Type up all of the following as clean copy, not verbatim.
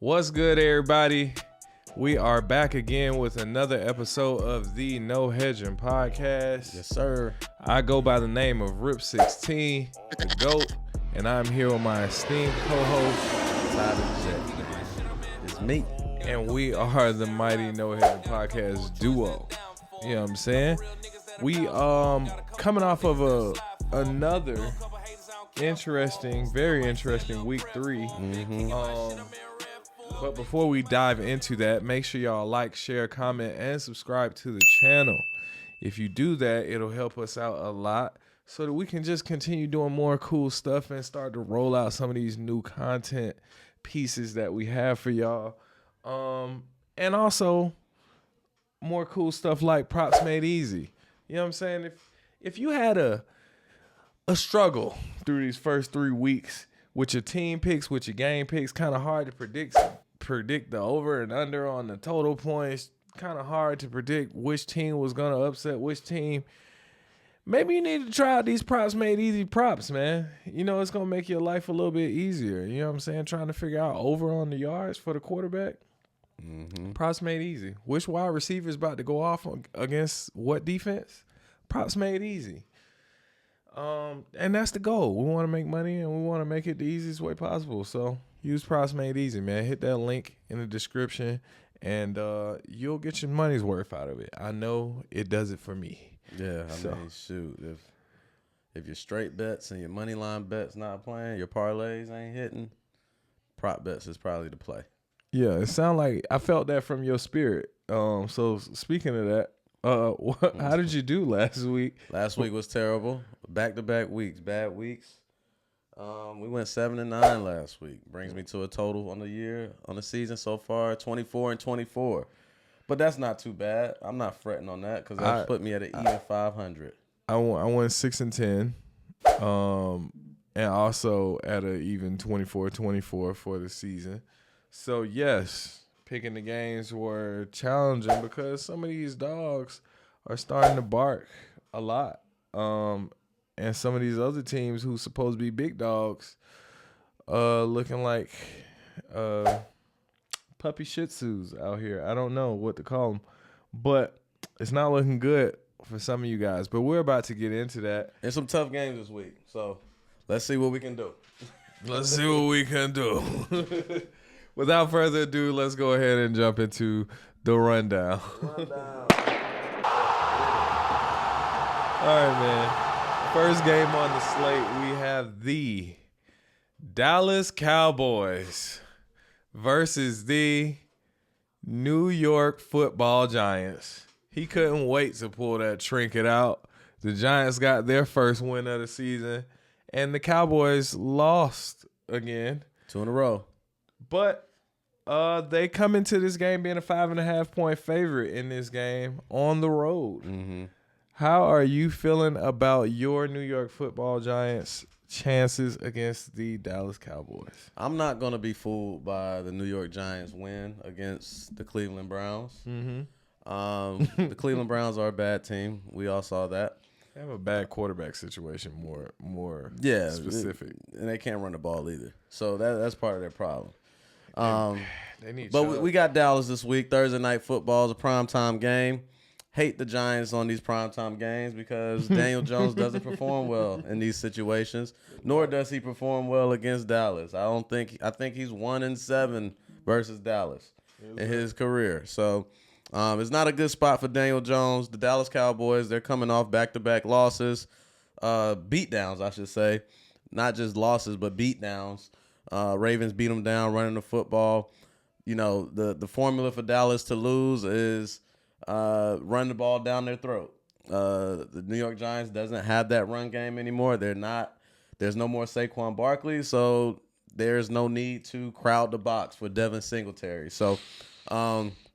What's good, everybody? We are back again with another episode of the No Hedging Podcast. Yes, sir. I go by the name of Rip16, the GOAT, and I'm here with my esteemed co-host, It's me. and we are the mighty No Hedging Podcast duo. You know what I'm saying? We coming off of another very interesting week 3. But before we dive into that, make sure y'all like, share, comment, and subscribe to the channel. If you do that, it'll help us out a lot so that we can just continue doing more cool stuff and start to roll out some of these new content pieces that we have for y'all. And also more cool stuff like props made easy. You know what I'm saying? If you had a struggle through these first 3 weeks with your team picks, with your game picks, kind of hard to predict the over and under on the total points, kind of hard to predict which team was going to upset which team. Maybe you need to try out these props made easy props, man. You know, it's going to make your life a little bit easier. You know what I'm saying? Trying to figure out over on the yards for the quarterback. Props made easy. Which wide receiver is about to go off against what defense? Props made easy. And that's the goal. We want to make money and we want to make it the easiest way possible. So use props made easy, man. Hit that link in the description and you'll get your money's worth out of it. I know it does it for me. Yeah, I mean, shoot. If your straight bets and your money line bets not playing, your parlays ain't hitting, prop bets is probably the play. Yeah, it sounded like I felt that from your spirit. So speaking of that, how did you do last week? Last week was terrible. Back-to-back weeks, bad weeks. We went 7-9 last week. Brings me to a total on the season so far, 24-24. But that's not too bad. I'm not fretting on that because that's put me at an even 500. I went 6-10, and also at an even 24-24 for the season. So yes, picking the games were challenging because some of these dogs are starting to bark a lot. And some of these other teams who's supposed to be big dogs looking like puppy shih tzus out here. I don't know what to call them, but it's not looking good for some of you guys. But we're about to get into that. And some tough games this week, so let's see what we can do. Let's see what we can do. Without further ado, let's go ahead and jump into the rundown. All right, man. First game on the slate, we have the Dallas Cowboys versus the New York Football Giants. He couldn't wait to pull that trinket out. The Giants got their first win of the season, and the Cowboys lost again. 2 in a row. But they come into this game being a 5.5-point favorite in this game on the road. Mm-hmm. How are you feeling about your New York Football Giants' chances against the Dallas Cowboys? I'm not going to be fooled by the New York Giants win against the Cleveland Browns. The Cleveland Browns are a bad team. We all saw that. They have a bad quarterback situation, more specific. And they can't run the ball either. So that's part of their problem. They need but we got Dallas this week. Thursday night football is a primetime game. Hate the Giants on these primetime games because Daniel Jones doesn't perform well in these situations, nor does he perform well against Dallas. I think he's 1-7 versus Dallas in his career. So it's not a good spot for Daniel Jones. The Dallas Cowboys, they're coming off back-to-back losses, beatdowns, I should say. Not just losses, but beatdowns. Ravens beat them down running the football. You know, the formula for Dallas to lose is run the ball down their throat. The New York Giants doesn't have that run game anymore. There's no more Saquon Barkley, so there's no need to crowd the box for Devin Singletary. So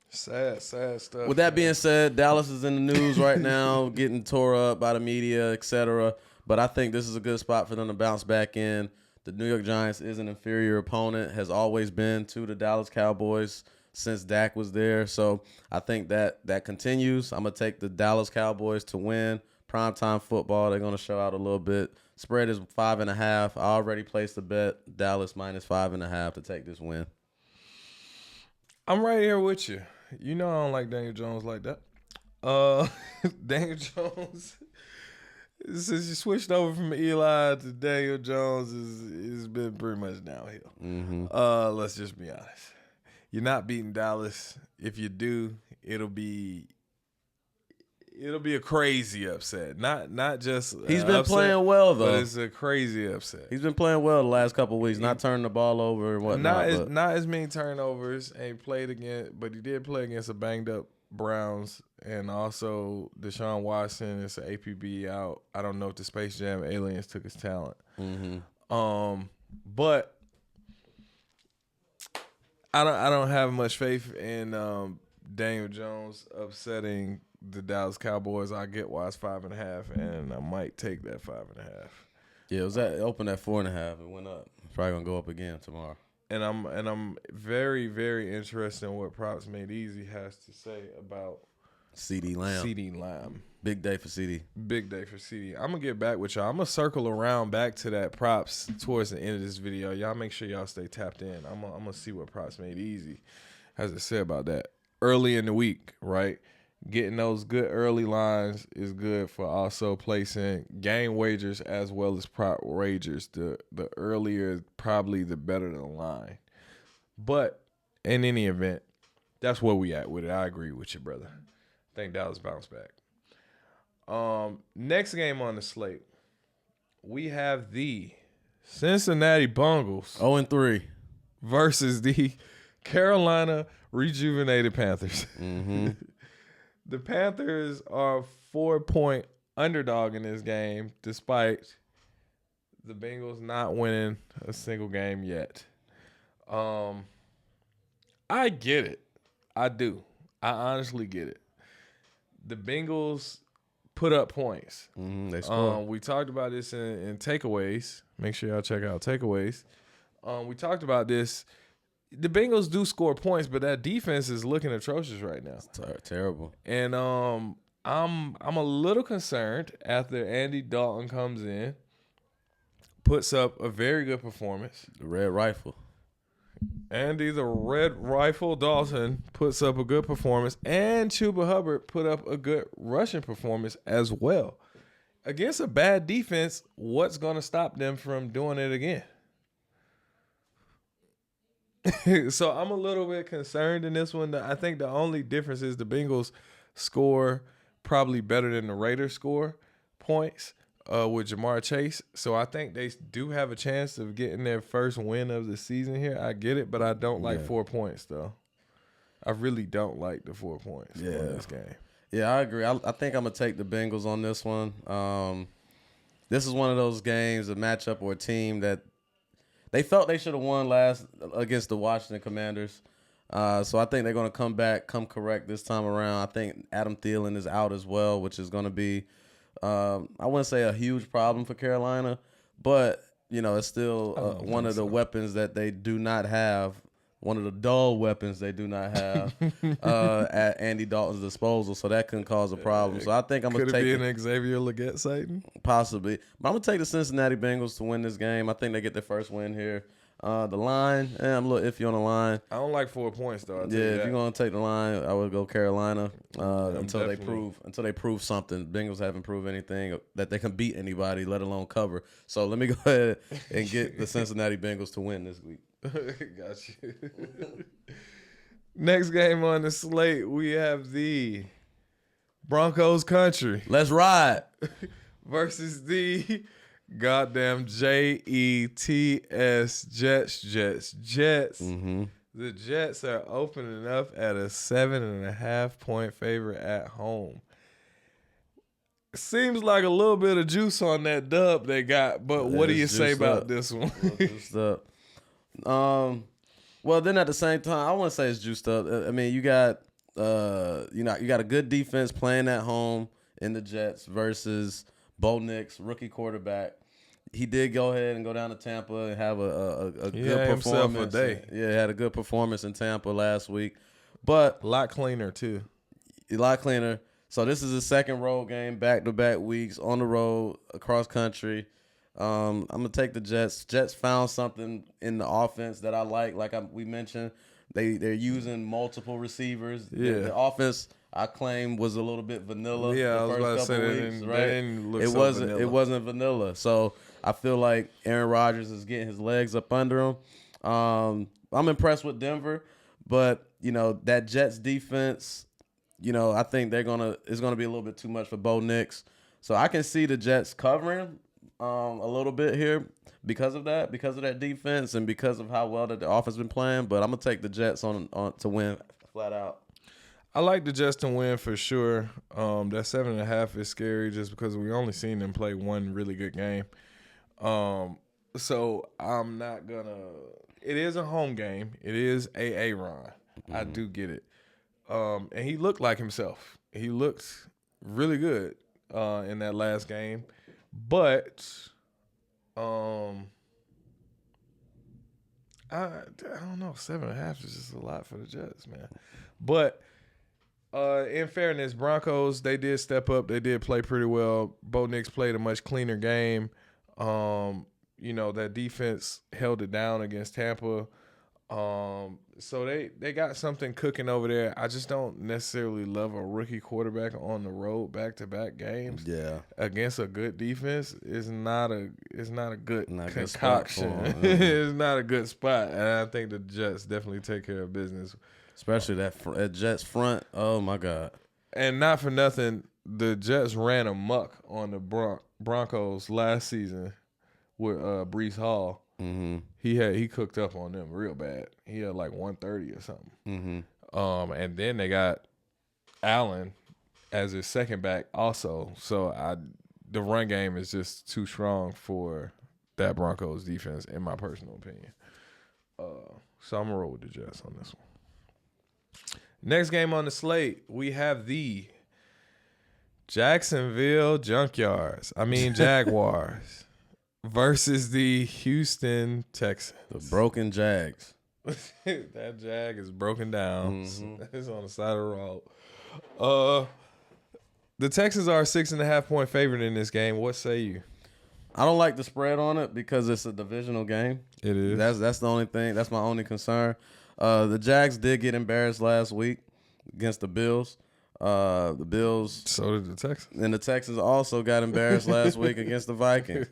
sad stuff. With that being said, Dallas is in the news right now, getting tore up by the media, etc. But I think this is a good spot for them to bounce back in. The New York Giants is an inferior opponent, has always been to the Dallas Cowboys since Dak was there. So I think that continues. I'm going to take the Dallas Cowboys to win. Primetime football, they're going to show out a little bit. Spread is 5.5. I already placed the bet, Dallas minus 5.5 to take this win. I'm right here with you. You know I don't like Daniel Jones like that. Daniel Jones, since you switched over from Eli to Daniel Jones, it's been pretty much downhill. Mm-hmm. Let's just be honest. You're not beating Dallas. If you do, it'll be a crazy upset. Not just He's been upset, playing well though. but it's a crazy upset. He's been playing well the last couple of weeks, not turning the ball over and whatnot. Not as many turnovers, and he played against, but he did play against a banged up Browns, and also Deshaun Watson is an APB out. I don't know if the Space Jam aliens took his talent. Mm-hmm. But I don't have much faith in Daniel Jones upsetting the Dallas Cowboys. I get why it's 5.5, and I might take that 5.5. Yeah, it opened at 4.5. It went up. It's probably gonna go up again tomorrow. And I'm very, very interested in what Props Made Easy has to say about CD Lamb. Big day for CD. Big day for CD. I'm gonna get back with y'all. I'm gonna circle around back to that props towards the end of this video. Y'all make sure y'all stay tapped in. I'm gonna see what Props Made Easy has to say about that early in the week, right? Getting those good early lines is good for also placing game wagers as well as prop wagers. The earlier, probably the better the line. But in any event, that's where we at with it. I agree with you, brother. I think Dallas bounced back. Next game on the slate, we have the Cincinnati Bengals 0-3 versus the Carolina Rejuvenated Panthers. Mm-hmm. The Panthers are a 4-point underdog in this game, despite the Bengals not winning a single game yet. I get it. I do. I honestly get it. The Bengals put up points. Mm-hmm, they scored. We talked about this in takeaways. Make sure y'all check out takeaways. We talked about this. The Bengals do score points, but that defense is looking atrocious right now. It's terrible. And I'm a little concerned after Andy Dalton comes in, puts up a very good performance. The Red Rifle. Andy the Red Rifle Dalton puts up a good performance, and Chuba Hubbard put up a good rushing performance as well. Against a bad defense, what's going to stop them from doing it again? So I'm a little bit concerned in this one. I think the only difference is the Bengals score probably better than the Raiders score points with Jamar Chase. So I think they do have a chance of getting their first win of the season here. I get it, but I don't like 4 points, though. I really don't like the 4 points in this game. Yeah, I agree. I think I'm going to take the Bengals on this one. This is one of those games, a matchup or a team that they felt they should have won last against the Washington Commanders. So I think they're going to come correct this time around. I think Adam Thielen is out as well, which is going to be, I wouldn't say a huge problem for Carolina, but, it's still one of the weapons that they do not have, one of the dull weapons they do not have at Andy Dalton's disposal. So that can cause a problem. So I think I'm going to take it. Could it be an Xavier Legette sighting? Possibly. But I'm going to take the Cincinnati Bengals to win this game. I think they get their first win here. The line, I'm a little iffy on the line. I don't like 4 points, though. If you're going to take the line, I would go Carolina until they prove something. Bengals haven't proved anything that they can beat anybody, let alone cover. So let me go ahead and get the Cincinnati Bengals to win this week. Got you. Next game on the slate, we have the Broncos country. Let's ride. Versus the goddamn Jets. Mm-hmm. The Jets are opening up at a 7.5-point favorite at home. Seems like a little bit of juice on that dub they got, but what do you say about this one? Juiced up. Well, then at the same time, I wouldn't say it's juiced up. I mean, you got you got a good defense playing at home in the Jets versus Bo Nix, rookie quarterback. He did go ahead and go down to Tampa and have a good performance. Had a good performance in Tampa last week, but a lot cleaner too. A lot cleaner. So this is his second road game, back-to-back weeks on the road across country. I'm gonna take the Jets. Jets found something in the offense that I like we mentioned. They're using multiple receivers. Yeah. The offense, I claim, was a little bit vanilla. Yeah, I the was first about to say couple that weeks, didn't- right? that didn't look it so wasn't. vanilla. It wasn't vanilla. So I feel like Aaron Rodgers is getting his legs up under him. I'm impressed with Denver, but that Jets defense. I think it's gonna be a little bit too much for Bo Nix. So I can see the Jets covering a little bit here because of that defense and because of how well that the offense been playing. But I'm gonna take the Jets on to win flat out. I like the Jets to win for sure. That 7.5 is scary just because we only seen them play one really good game. So I'm not gonna. It is a home game. It is a Ron. I do get it. And he looked like himself. He looked really good in that last game. But I don't know. 7.5 is just a lot for the Jets, man. But in fairness, Broncos, they did step up. They did play pretty well. Bo Nix played a much cleaner game. That defense held it down against Tampa. So they got something cooking over there. I just don't necessarily love a rookie quarterback on the road back-to-back games. Yeah, against a good defense is not a good concoction. It's not a good spot, and I think the Jets definitely take care of business, especially that Jets front. Oh my God! And not for nothing, the Jets ran amok on the Broncos last season with Breece Hall. Mm-hmm. He cooked up on them real bad. He had like 130 or something. Mm-hmm. And then they got Allen as his second back also. So the run game is just too strong for that Broncos defense, in my personal opinion. So I'm gonna roll with the Jets on this one. Next game on the slate, we have the Jacksonville Jaguars versus the Houston Texans. The broken Jags. That Jag is broken down. Mm-hmm. It's on the side of the road. The Texans are a 6.5-point favorite in this game. What say you? I don't like the spread on it because it's a divisional game. It is. That's the only thing. That's my only concern. The Jags did get embarrassed last week against the Bills. The Bills. So did the Texans. And the Texans also got embarrassed last week against the Vikings.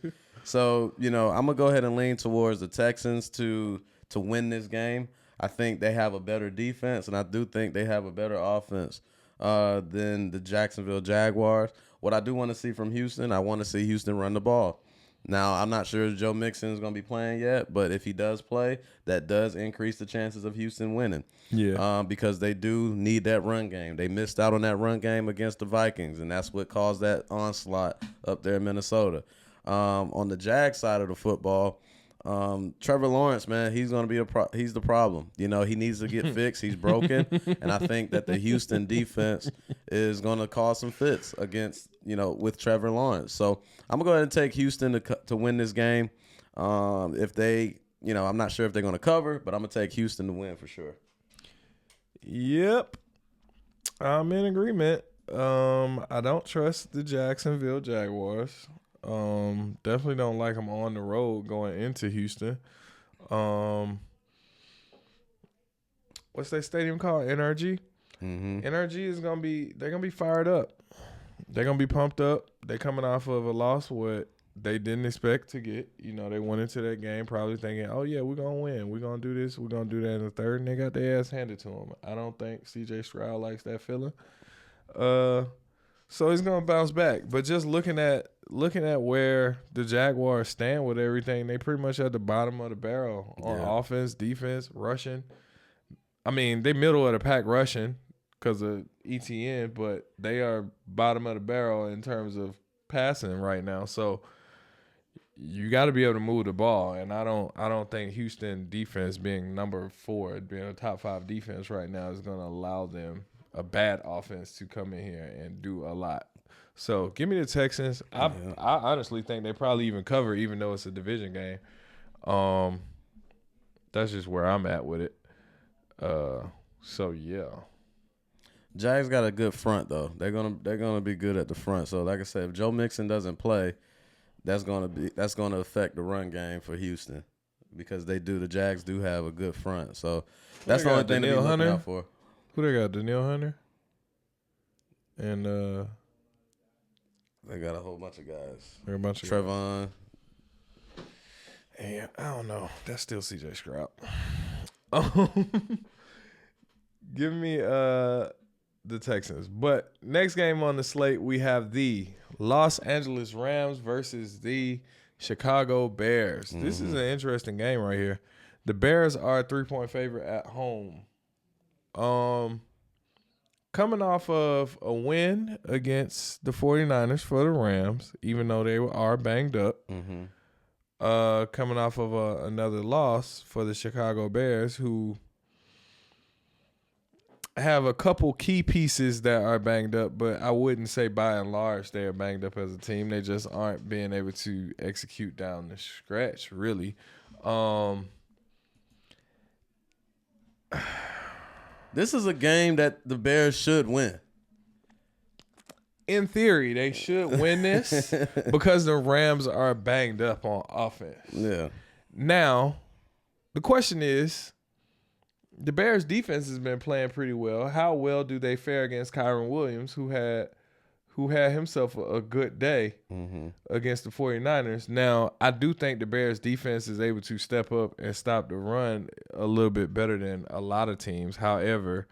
So, I'm going to go ahead and lean towards the Texans to win this game. I think they have a better defense, and I do think they have a better offense than the Jacksonville Jaguars. What I do want to see from Houston, I want to see Houston run the ball. Now, I'm not sure if Joe Mixon is going to be playing yet, but if he does play, that does increase the chances of Houston winning. Yeah. Because they do need that run game. They missed out on that run game against the Vikings, and that's what caused that onslaught up there in Minnesota. On the Jag side of the football, Trevor Lawrence, man, he's going to be he's the problem. He needs to get fixed. He's broken, and I think that the Houston defense is going to cause some fits against with Trevor Lawrence. So I'm gonna go ahead and take Houston to win this game. If they, I'm not sure if they're going to cover, but I'm gonna take Houston to win for sure. Yep, I'm in agreement. I don't trust the Jacksonville Jaguars. Definitely don't like them on the road going into Houston. What's that stadium called? NRG? Mm-hmm. NRG is they're gonna be fired up. They're gonna be pumped up. They're coming off of a loss what they didn't expect to get. They went into that game probably thinking, oh yeah, we're gonna win. We're gonna do this. We're gonna do that in the third, and they got their ass handed to them. I don't think CJ Stroud likes that feeling. So he's gonna bounce back. But just looking at where the Jaguars stand with everything, they pretty much at the bottom of the barrel on offense, defense, rushing. I mean, they middle of the pack rushing because of ETN, but they are bottom of the barrel in terms of passing right now. So you got to be able to move the ball, and I don't think Houston defense being number 4, being a top 5 defense right now is going to allow them, a bad offense, to come in here and do a lot. So give me the Texans. I honestly think they probably even cover, even though it's a division game. That's just where I'm at with it. So yeah. Jags got a good front though. They're gonna be good at the front. So like I said, if Joe Mixon doesn't play, that's gonna affect the run game for Houston because the Jags do have a good front. So that's the only thing to be looking out for. Who they got? Danielle Hunter? And they got a whole bunch of guys. They're a bunch of Trevon. And I don't know. That's still CJ Stroud. Give me the Texans. But next game on the slate, we have the Los Angeles Rams versus the Chicago Bears. Mm-hmm. This is an interesting game right here. The Bears are a 3-point favorite at home. Coming off of a win against the 49ers for the Rams, even though they are banged up. Mm-hmm. Coming off of another loss for the Chicago Bears, who have a couple key pieces that are banged up, but I wouldn't say by and large they are banged up as a team. They just aren't being able to execute down the stretch, really. This is a game that the Bears should win. In theory, they should win this because the Rams are banged up on offense. Yeah. Now, the question is, the Bears' defense has been playing pretty well. How well do they fare against Kyron Williams, who had himself a good day against the 49ers? Now, I do think the Bears' defense is able to step up and stop the run a little bit better than a lot of teams. However,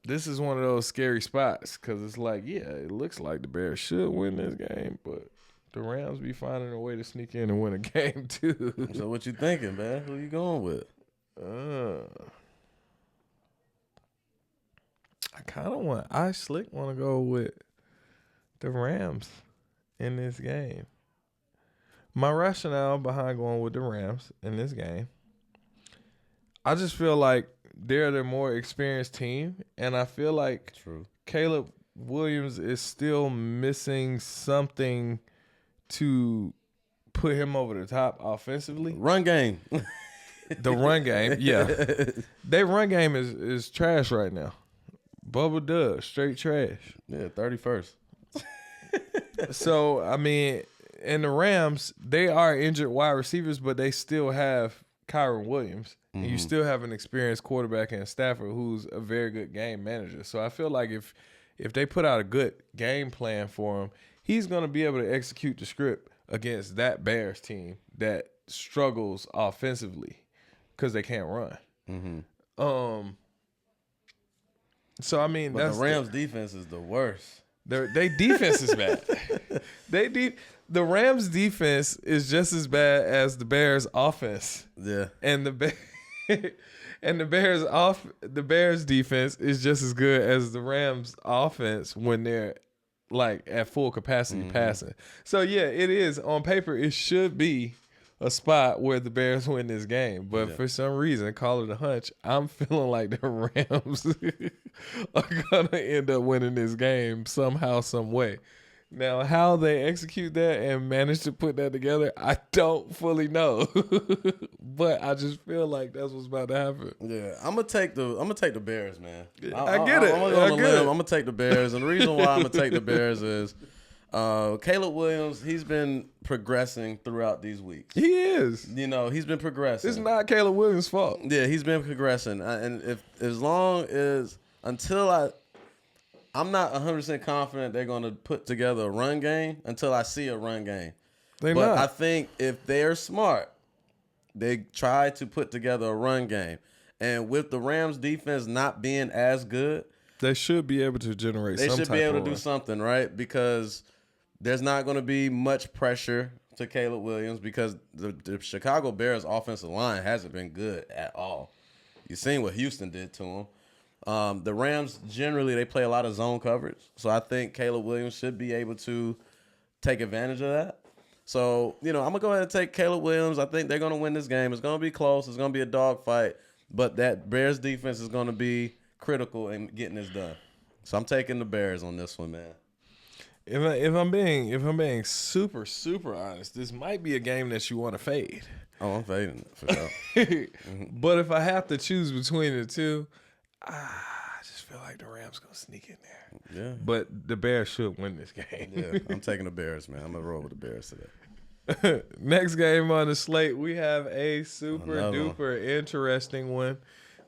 this is one of those scary spots because it's like, yeah, it looks like the Bears should win this game, but the Rams be finding a way to sneak in and win a game too. So what you thinking, man? Who you going with? I slick want to go with the Rams in this game. My rationale behind going with the Rams in this game, I just feel like they're the more experienced team, and I feel like Caleb Williams is still missing something to put him over the top offensively. Run game. The run game, yeah. Their run game is trash right now. Bubba Dub, straight trash. Yeah, 31st. So, I mean, and the Rams, they are injured wide receivers, but they still have Kyron Williams. And you still have an experienced quarterback in Stafford who's a very good game manager. So I feel like if they put out a good game plan for him, he's going to be able to execute the script against that Bears team that struggles offensively because they can't run. Mm-hmm. So I mean, but the Rams' defense is the worst. They defense is bad. The Rams' defense is just as bad as the Bears' offense. Yeah, and the Bears' defense is just as good as the Rams' offense when they're like at full capacity passing. So yeah, it is on paper. It should be a spot where the Bears win this game, but for some reason, call it a hunch, I'm feeling like the Rams are gonna end up winning this game somehow, some way. Now, how they execute that and manage to put that together, I don't fully know, but I just feel like that's what's about to happen. Yeah, I'm gonna take the Bears, man. I get it. I'm gonna take the Bears, and the reason why I'm gonna take the Bears is Caleb Williams. He's been progressing throughout these weeks. He is. You know, he's been progressing. It's not Caleb Williams' fault. Yeah, he's been progressing, and I'm not 100% confident they're going to put together a run game until I see a run game. But I think if they're smart, they try to put together a run game. And with the Rams' defense not being as good, they should be able to generate some type of They should be able to do something, right? Because there's not going to be much pressure to Caleb Williams because the Chicago Bears' offensive line hasn't been good at all. You've seen what Houston did to them. The Rams, generally, they play a lot of zone coverage. So I think Caleb Williams should be able to take advantage of that. So, I'm going to go ahead and take Caleb Williams. I think they're going to win this game. It's going to be close. It's going to be a dogfight. But that Bears defense is going to be critical in getting this done. So I'm taking the Bears on this one, man. If I'm being super, super honest, this might be a game that you want to fade. Oh, I'm fading it for sure. But if I have to choose between the two, I just feel like the Rams gonna sneak in there. Yeah. But the Bears should win this game. Yeah, I'm taking the Bears, man. I'm gonna roll with the Bears today. Next game on the slate, we have a super Another duper interesting one.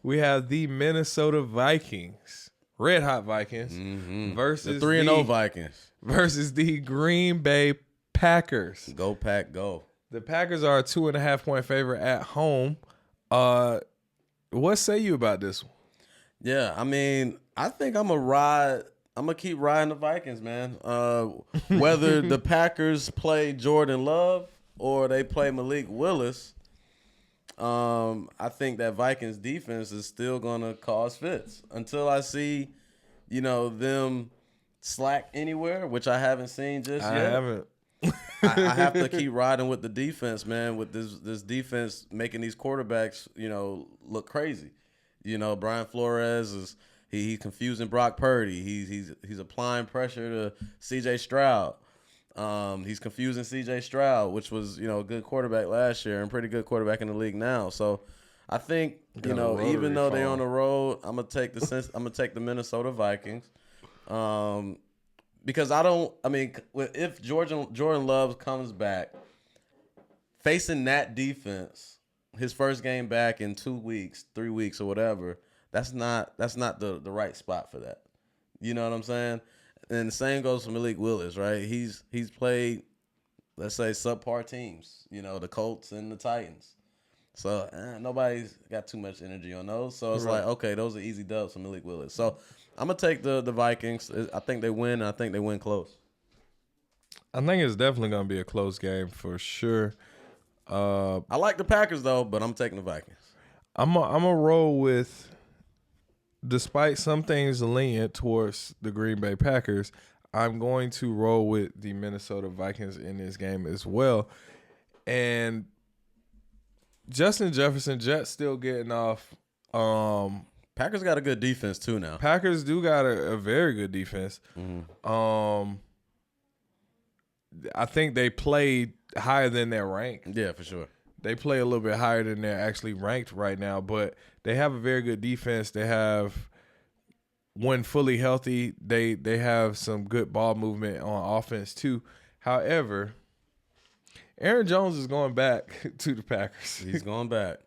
We have the Minnesota Vikings, Red Hot Vikings, versus the 3-0 Vikings versus the Green Bay Packers. Go Pack, go. The Packers are a 2.5-point favorite at home. What say you about this one? Yeah, I mean, I think I'm gonna keep riding the Vikings, man. Whether the Packers play Jordan Love or they play Malik Willis, I think that Vikings defense is still gonna cause fits until I see, them slack anywhere, which I haven't seen just yet. I haven't. I have to keep riding with the defense, man. With this defense making these quarterbacks, look crazy. Brian Flores is he's confusing Brock Purdy. He's applying pressure to C.J. Stroud. He's confusing C.J. Stroud, which was a good quarterback last year and pretty good quarterback in the league now. So I think even though they're on the road, I'm gonna take the Minnesota Vikings. Because if Jordan Love comes back, facing that defense, his first game back in 2 weeks, 3 weeks, or whatever, that's not the right spot for that. You know what I'm saying? And the same goes for Malik Willis, right? He's played, let's say, subpar teams. The Colts and the Titans. So nobody's got too much energy on those. So it's like, okay, those are easy dubs for Malik Willis. So I'm going to take the Vikings. I think they win, and I think they win close. I think it's definitely going to be a close game for sure. I like the Packers, though, but I'm taking the Vikings. I'm a roll with, despite some things lenient towards the Green Bay Packers, I'm going to roll with the Minnesota Vikings in this game as well. And Justin Jefferson, Jets still getting off. Packers got a good defense too now. Packers do got a very good defense. Mm-hmm. I think they played higher than their rank. Yeah, for sure. They play a little bit higher than they're actually ranked right now, but they have a very good defense. They have, when fully healthy, they have some good ball movement on offense too. However, Aaron Jones is going back to the Packers. He's going back.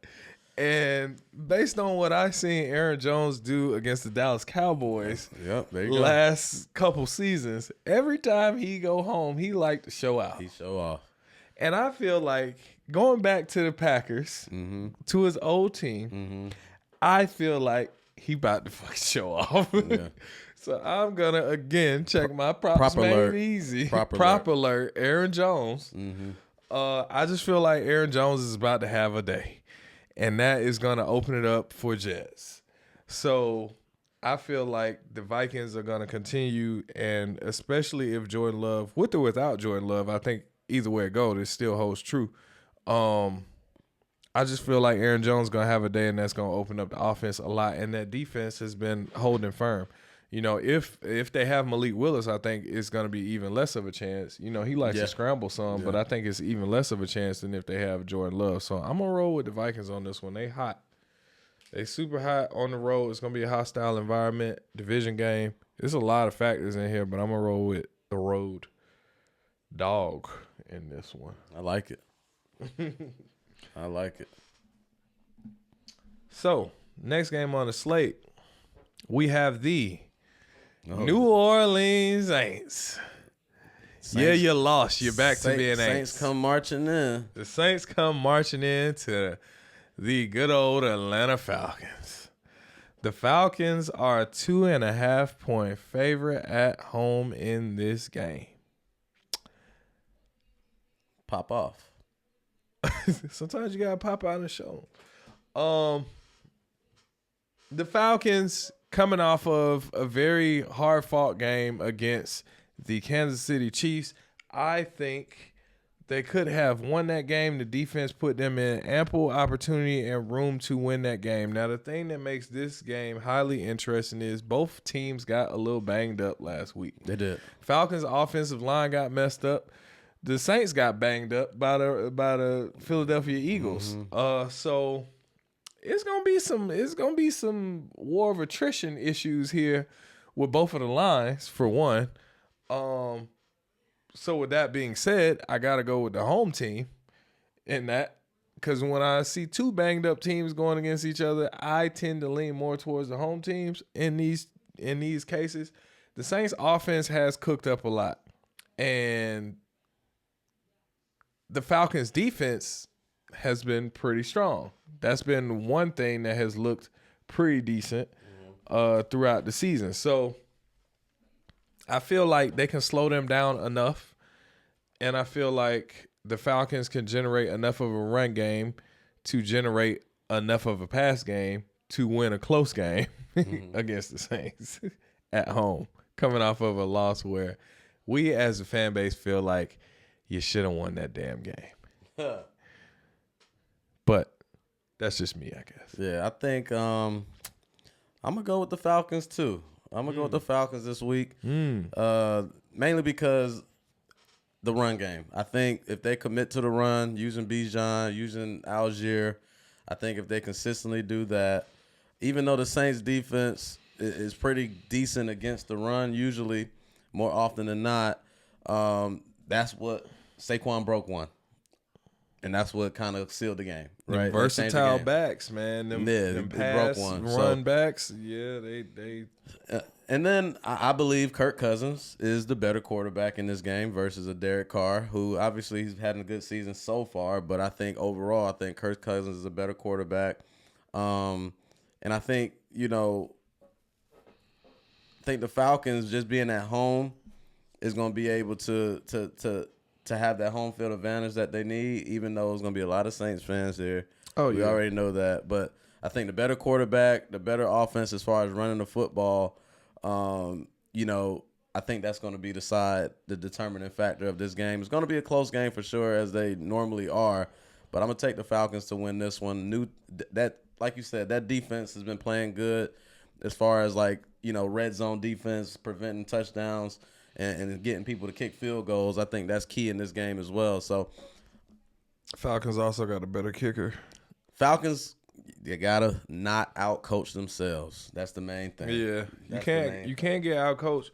And based on what I've seen Aaron Jones do against the Dallas Cowboys last couple seasons, every time he go home, he like to show out. He show off. And I feel like going back to the Packers, to his old team, I feel like he about to fucking show off. Yeah. So I'm going to, again, check my props made alert. Easy. Prop alert. Aaron Jones. I just feel like Aaron Jones is about to have a day. And that is going to open it up for Jets. So I feel like the Vikings are going to continue, and especially if Jordan Love, with or without Jordan Love, I think either way it goes, it still holds true. I just feel like Aaron Jones is going to have a day, and that's going to open up the offense a lot. And that defense has been holding firm. If they have Malik Willis, I think it's going to be even less of a chance. He likes to scramble some, but I think it's even less of a chance than if they have Jordan Love. So I'm going to roll with the Vikings on this one. They hot. They super hot on the road. It's going to be a hostile environment, division game. There's a lot of factors in here, but I'm going to roll with the road dog in this one. I like it. I like it. So, next game on the slate, we have the New Orleans Saints. Yeah, you lost. You're back to being Saints. Saints come marching in. The Saints come marching in to the good old Atlanta Falcons. The Falcons are a 2.5-point favorite at home in this game. Pop off. Sometimes you gotta pop out and show them. The Falcons coming off of a very hard-fought game against the Kansas City Chiefs. I think they could have won that game. The defense put them in ample opportunity and room to win that game. Now, the thing that makes this game highly interesting is both teams got a little banged up last week. They did. Falcons' offensive line got messed up. The Saints got banged up by the Philadelphia Eagles. So it's gonna be some war of attrition issues here with both of the lines, for one. So with that being said, I got to go with the home team in that. Because when I see two banged up teams going against each other, I tend to lean more towards the home teams in these cases. The Saints offense has cooked up a lot. And the Falcons defense has been pretty strong. That's been one thing that has looked pretty decent throughout the season. So I feel like they can slow them down enough. And I feel like the Falcons can generate enough of a run game to generate enough of a pass game to win a close game against the Saints at home, coming off of a loss where we as a fan base feel like you should have won that damn game. But that's just me, I guess. Yeah, I think I'm going to go with the Falcons too. I'm going to go with the Falcons this week, mainly because the run game. I think if they commit to the run, using Bijan, using Algier, I think if they consistently do that, even though the Saints defense is pretty decent against the run, usually more often than not, that's what Saquon broke one. And that's what kind of sealed the game, right? Versatile backs, man. Them pass, broke one. Run backs, yeah, they. And then I believe Kirk Cousins is the better quarterback in this game versus a Derek Carr, who obviously he's had a good season so far, but I think overall, I think Kirk Cousins is a better quarterback. And I think, I think the Falcons just being at home is going to be able to have that home field advantage that they need, even though there's going to be a lot of Saints fans here. Oh, yeah. We already know that. But I think the better quarterback, the better offense as far as running the football, I think that's going to be the determining factor of this game. It's going to be a close game for sure, as they normally are. But I'm going to take the Falcons to win this one. Like you said, that defense has been playing good as far as red zone defense, preventing touchdowns, and getting people to kick field goals. I think that's key in this game as well. So Falcons also got a better kicker. Falcons, you gotta not out-coach themselves. That's the main thing. Yeah, you can't get out-coached.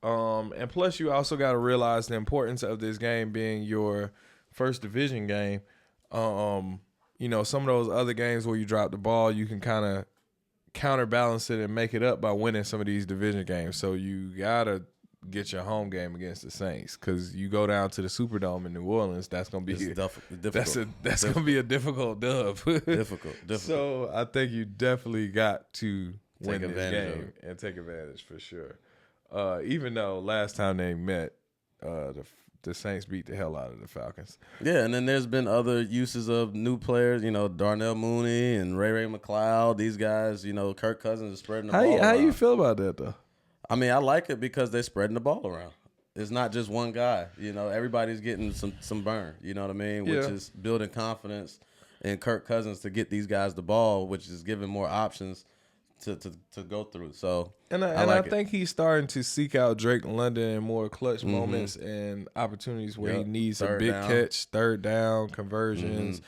And plus, you also got to realize the importance of this game being your first division game. Some of those other games where you drop the ball, you can kind of counterbalance it and make it up by winning some of these division games. So you gotta get your home game against the Saints, because you go down to the Superdome in New Orleans, that's gonna be difficult. That's gonna be a difficult dub. difficult. So I think you definitely got to win this game and take advantage for sure. Even though last time they met, the Saints beat the hell out of the Falcons. Yeah, and then there's been other uses of new players, Darnell Mooney and Ray McLeod. These guys, Kirk Cousins is spreading the ball around. How you feel about that though? I mean, I like it because they're spreading the ball around. It's not just one guy. Everybody's getting some burn. You know what I mean? Yeah. Which is building confidence in Kirk Cousins to get these guys the ball, which is giving more options to go through. So, I think he's starting to seek out Drake London in more clutch moments and opportunities where he needs a big catch, third down, conversions.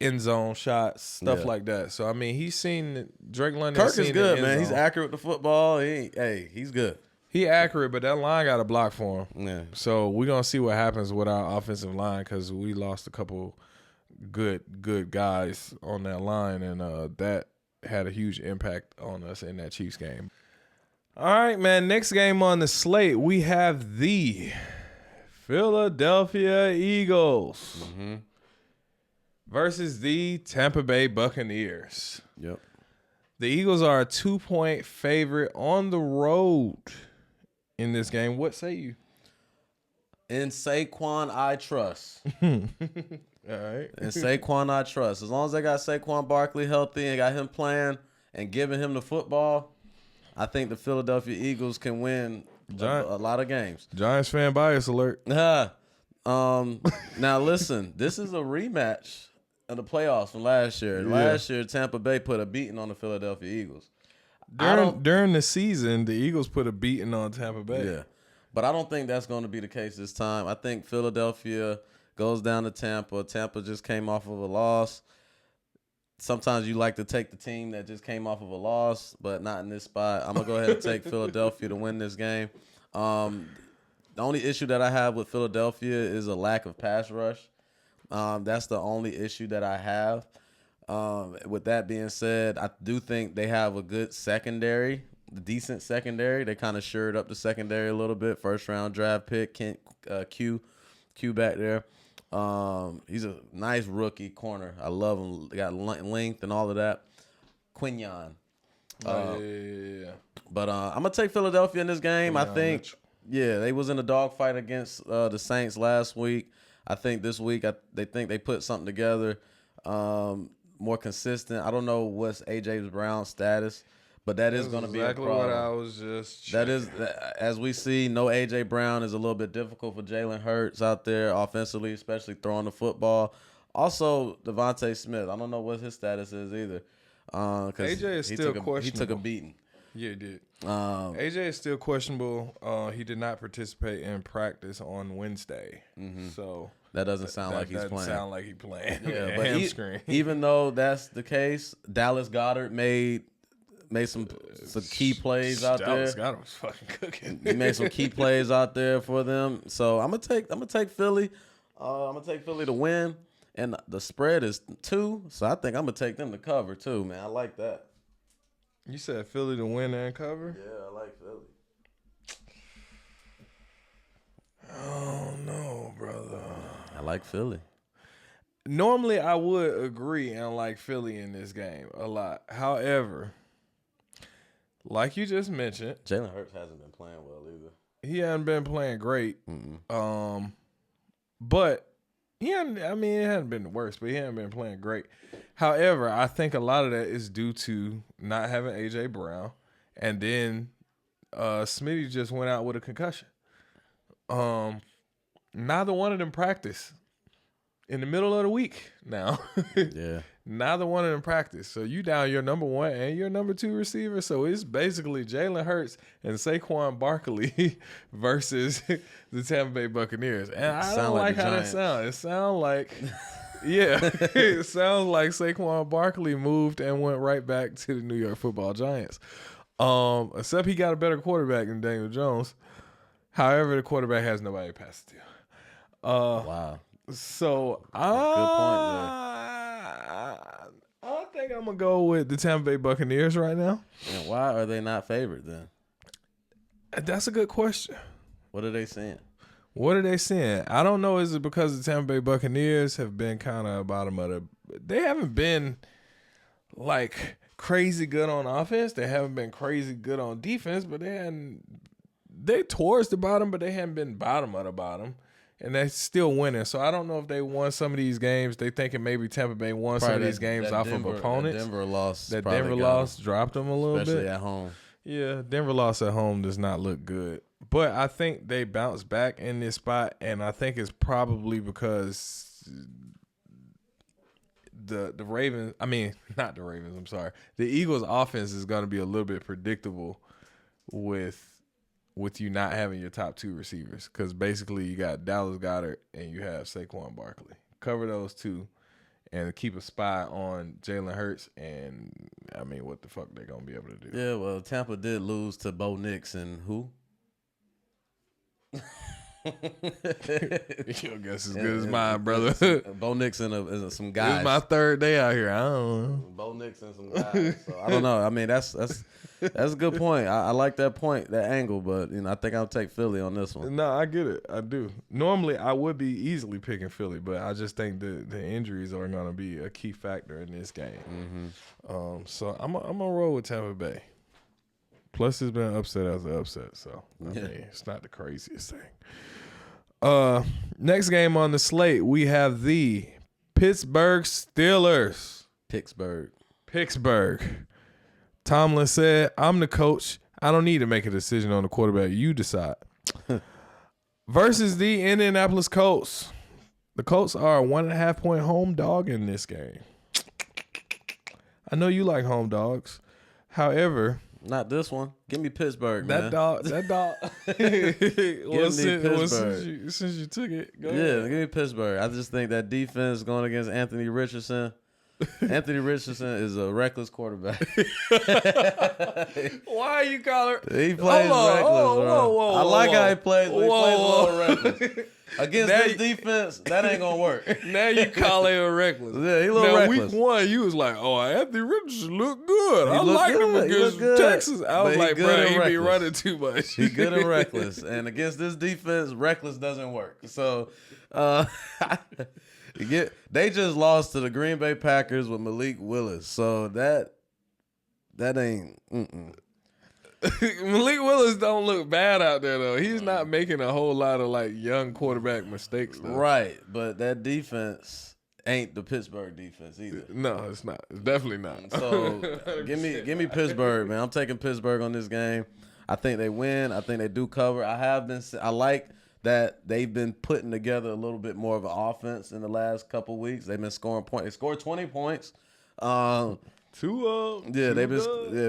End zone shots, stuff like that. So I mean, he's seen Drake London. Kirk is good, man. He's accurate with the football. He's good. He accurate, but that line got a block for him. Yeah. So we're gonna see what happens with our offensive line, because we lost a couple good guys on that line, and that had a huge impact on us in that Chiefs game. All right, man. Next game on the slate, we have the Philadelphia Eagles. Versus the Tampa Bay Buccaneers. Yep. The Eagles are a 2-point favorite on the road in this game. What say you? In Saquon, I trust. All right. In Saquon, I trust. As long as they got Saquon Barkley healthy and got him playing and giving him the football, I think the Philadelphia Eagles can win a lot of games. Giants fan bias alert. Now, listen, this is a rematch of the playoffs from last year. Last year, Tampa Bay put a beating on the Philadelphia Eagles. During the season, the Eagles put a beating on Tampa Bay. Yeah, but I don't think that's going to be the case this time. I think Philadelphia goes down to Tampa. Tampa just came off of a loss. Sometimes you like to take the team that just came off of a loss, but not in this spot. I'm going to go ahead and take Philadelphia to win this game. The only issue that I have with Philadelphia is a lack of pass rush. That's the only issue that I have. With that being said, I do think they have a good secondary, decent secondary. They kind of shored up the secondary a little bit. First round draft pick, Q back there. He's a nice rookie corner. I love him. They got length and all of that. Quinyon. Yeah. But I'm gonna take Philadelphia in this game. I think. Mitchell. Yeah, they was in a dogfight against the Saints last week. I think this week they think they put something together more consistent. I don't know what's A.J. Brown's status, but that is going to be a problem. Exactly what I was just checking. That is, as we see, no A.J. Brown is a little bit difficult for Jalen Hurts out there offensively, especially throwing the football. Also, Devontae Smith. I don't know what his status is either. A.J. is still questionable. He took a beating. Yeah, he did. AJ is still questionable. He did not participate in practice on Wednesday, so that doesn't sound like he's playing. Doesn't sound like he's playing. Yeah, but hamstring. Even though that's the case, Dallas Goedert made some key plays out there. Dallas Goedert was fucking cooking. He made some key plays out there for them. So I'm gonna take Philly. I'm gonna take Philly to win, and the spread is 2. So I think I'm gonna take them to cover too, man. I like that. You said Philly to win and cover? Yeah, I like Philly. Oh, no, brother. I like Philly. Normally, I would agree and like Philly in this game a lot. However, like you just mentioned, Jalen Hurts hasn't been playing well either. He hasn't been playing great. But it hadn't been the worst, but he hadn't been playing great. However, I think a lot of that is due to not having A.J. Brown. And then Smitty just went out with a concussion. Neither one of them practiced in the middle of the week now. Yeah. Neither one of them practiced. So you down your number 1 and your number 2 receiver. So it's basically Jalen Hurts and Saquon Barkley versus the Tampa Bay Buccaneers. And I don't like how that sounds. It sounds like, it sounds like Saquon Barkley moved and went right back to the New York Football Giants. Except he got a better quarterback than Daniel Jones. However, the quarterback has nobody to pass it to. Wow. So good point there. I think I'm gonna go with the Tampa Bay Buccaneers right now. And why are they not favored then? That's a good question. What are they saying? What are they saying? I don't know. Is it because the Tampa Bay Buccaneers have been kind of bottom of the? They haven't been like crazy good on offense. They haven't been crazy good on defense, but they towards the bottom, but they haven't been bottom of the bottom. And they're still winning. So I don't know if they won some of these games. They thinking maybe Tampa Bay won some of these games off of opponents. That Denver loss dropped them a little bit. Especially at home. Yeah, Denver loss at home does not look good. But I think they bounce back in this spot, and I think it's probably because the Ravens, not the Ravens, I'm sorry. The Eagles' offense is going to be a little bit predictable with you not having your top 2 receivers, because basically you got Dallas Goedert and you have Saquon Barkley. Cover those 2 and keep a spy on Jalen Hurts, and what the fuck they gonna be able to do? Yeah, well, Tampa did lose to Bo Nix and who? Your guess as good as mine, brother. Bo Nix and some guys. It's my 3rd day out here. I don't know. Bo Nix and some guys. So I don't know. That's a good point. I like that point, that angle, but I think I'll take Philly on this one. No, I get it. I do. Normally, I would be easily picking Philly, but I just think the injuries are going to be a key factor in this game. So I'm gonna roll with Tampa Bay. Plus, it's been upset after upset, so it's not the craziest thing. Next game on the slate, we have the Pittsburgh Steelers. Pittsburgh. Tomlin said, "I'm the coach. I don't need to make a decision on the quarterback. You decide." Versus the Indianapolis Colts. The Colts are a 1.5-point home dog in this game. I know you like home dogs. However, not this one. Give me Pittsburgh, man. That dog. Since you took it, go ahead. Give me Pittsburgh. I just think that defense going against Anthony Richardson, Anthony Richardson is a reckless quarterback. Why you call her? He plays reckless, bro. I like how he plays, but he plays a little reckless. Against this defense, that ain't gonna work. Now you call him reckless. Yeah, he a little reckless. Week 1, you was like, "Oh, Anthony Richardson look good. I look like him good. against Texas." I was like, "Bro, he be reckless. running too much." He good and reckless, and against this defense, reckless doesn't work. So, they just lost to the Green Bay Packers with Malik Willis. So that ain't. Malik Willis don't look bad out there though. He's not making a whole lot of like young quarterback mistakes though. Right, but that defense ain't the Pittsburgh defense either. No, it's not. It's definitely not. So give me Pittsburgh, man. I'm taking Pittsburgh on this game. I think they win. I think they do cover. I like that they've been putting together a little bit more of an offense in the last couple weeks. They've been scoring points. They scored 20 points. They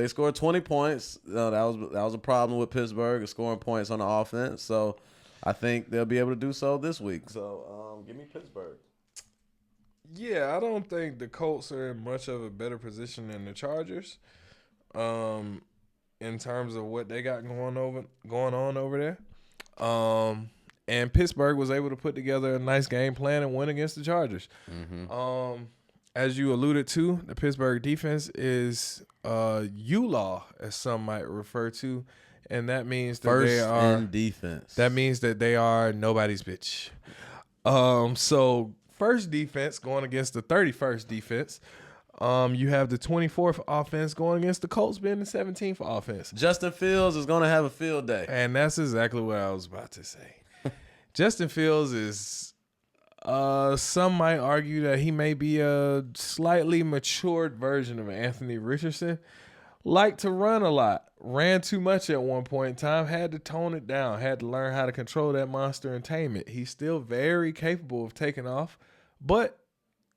scored 20 points. That was a problem with Pittsburgh, scoring points on the offense. So I think they'll be able to do so this week. So give me Pittsburgh. Yeah, I don't think the Colts are in much of a better position than the Chargers, in terms of what they got going on over there. And Pittsburgh was able to put together a nice game plan and win against the Chargers. Mm-hmm. As you alluded to, the Pittsburgh defense is U-Law, as some might refer to, and that means that first they are in defense. That means that they are nobody's bitch. So first defense going against the 31st defense. You have the 24th offense going against the Colts being the 17th offense. Justin Fields is going to have a field day, and that's exactly what I was about to say. Justin Fields is. Some might argue that he may be a slightly matured version of Anthony Richardson. Liked to run a lot. Ran too much at one point in time. Had to tone it down. Had to learn how to control that monster and tame it. He's still very capable of taking off, but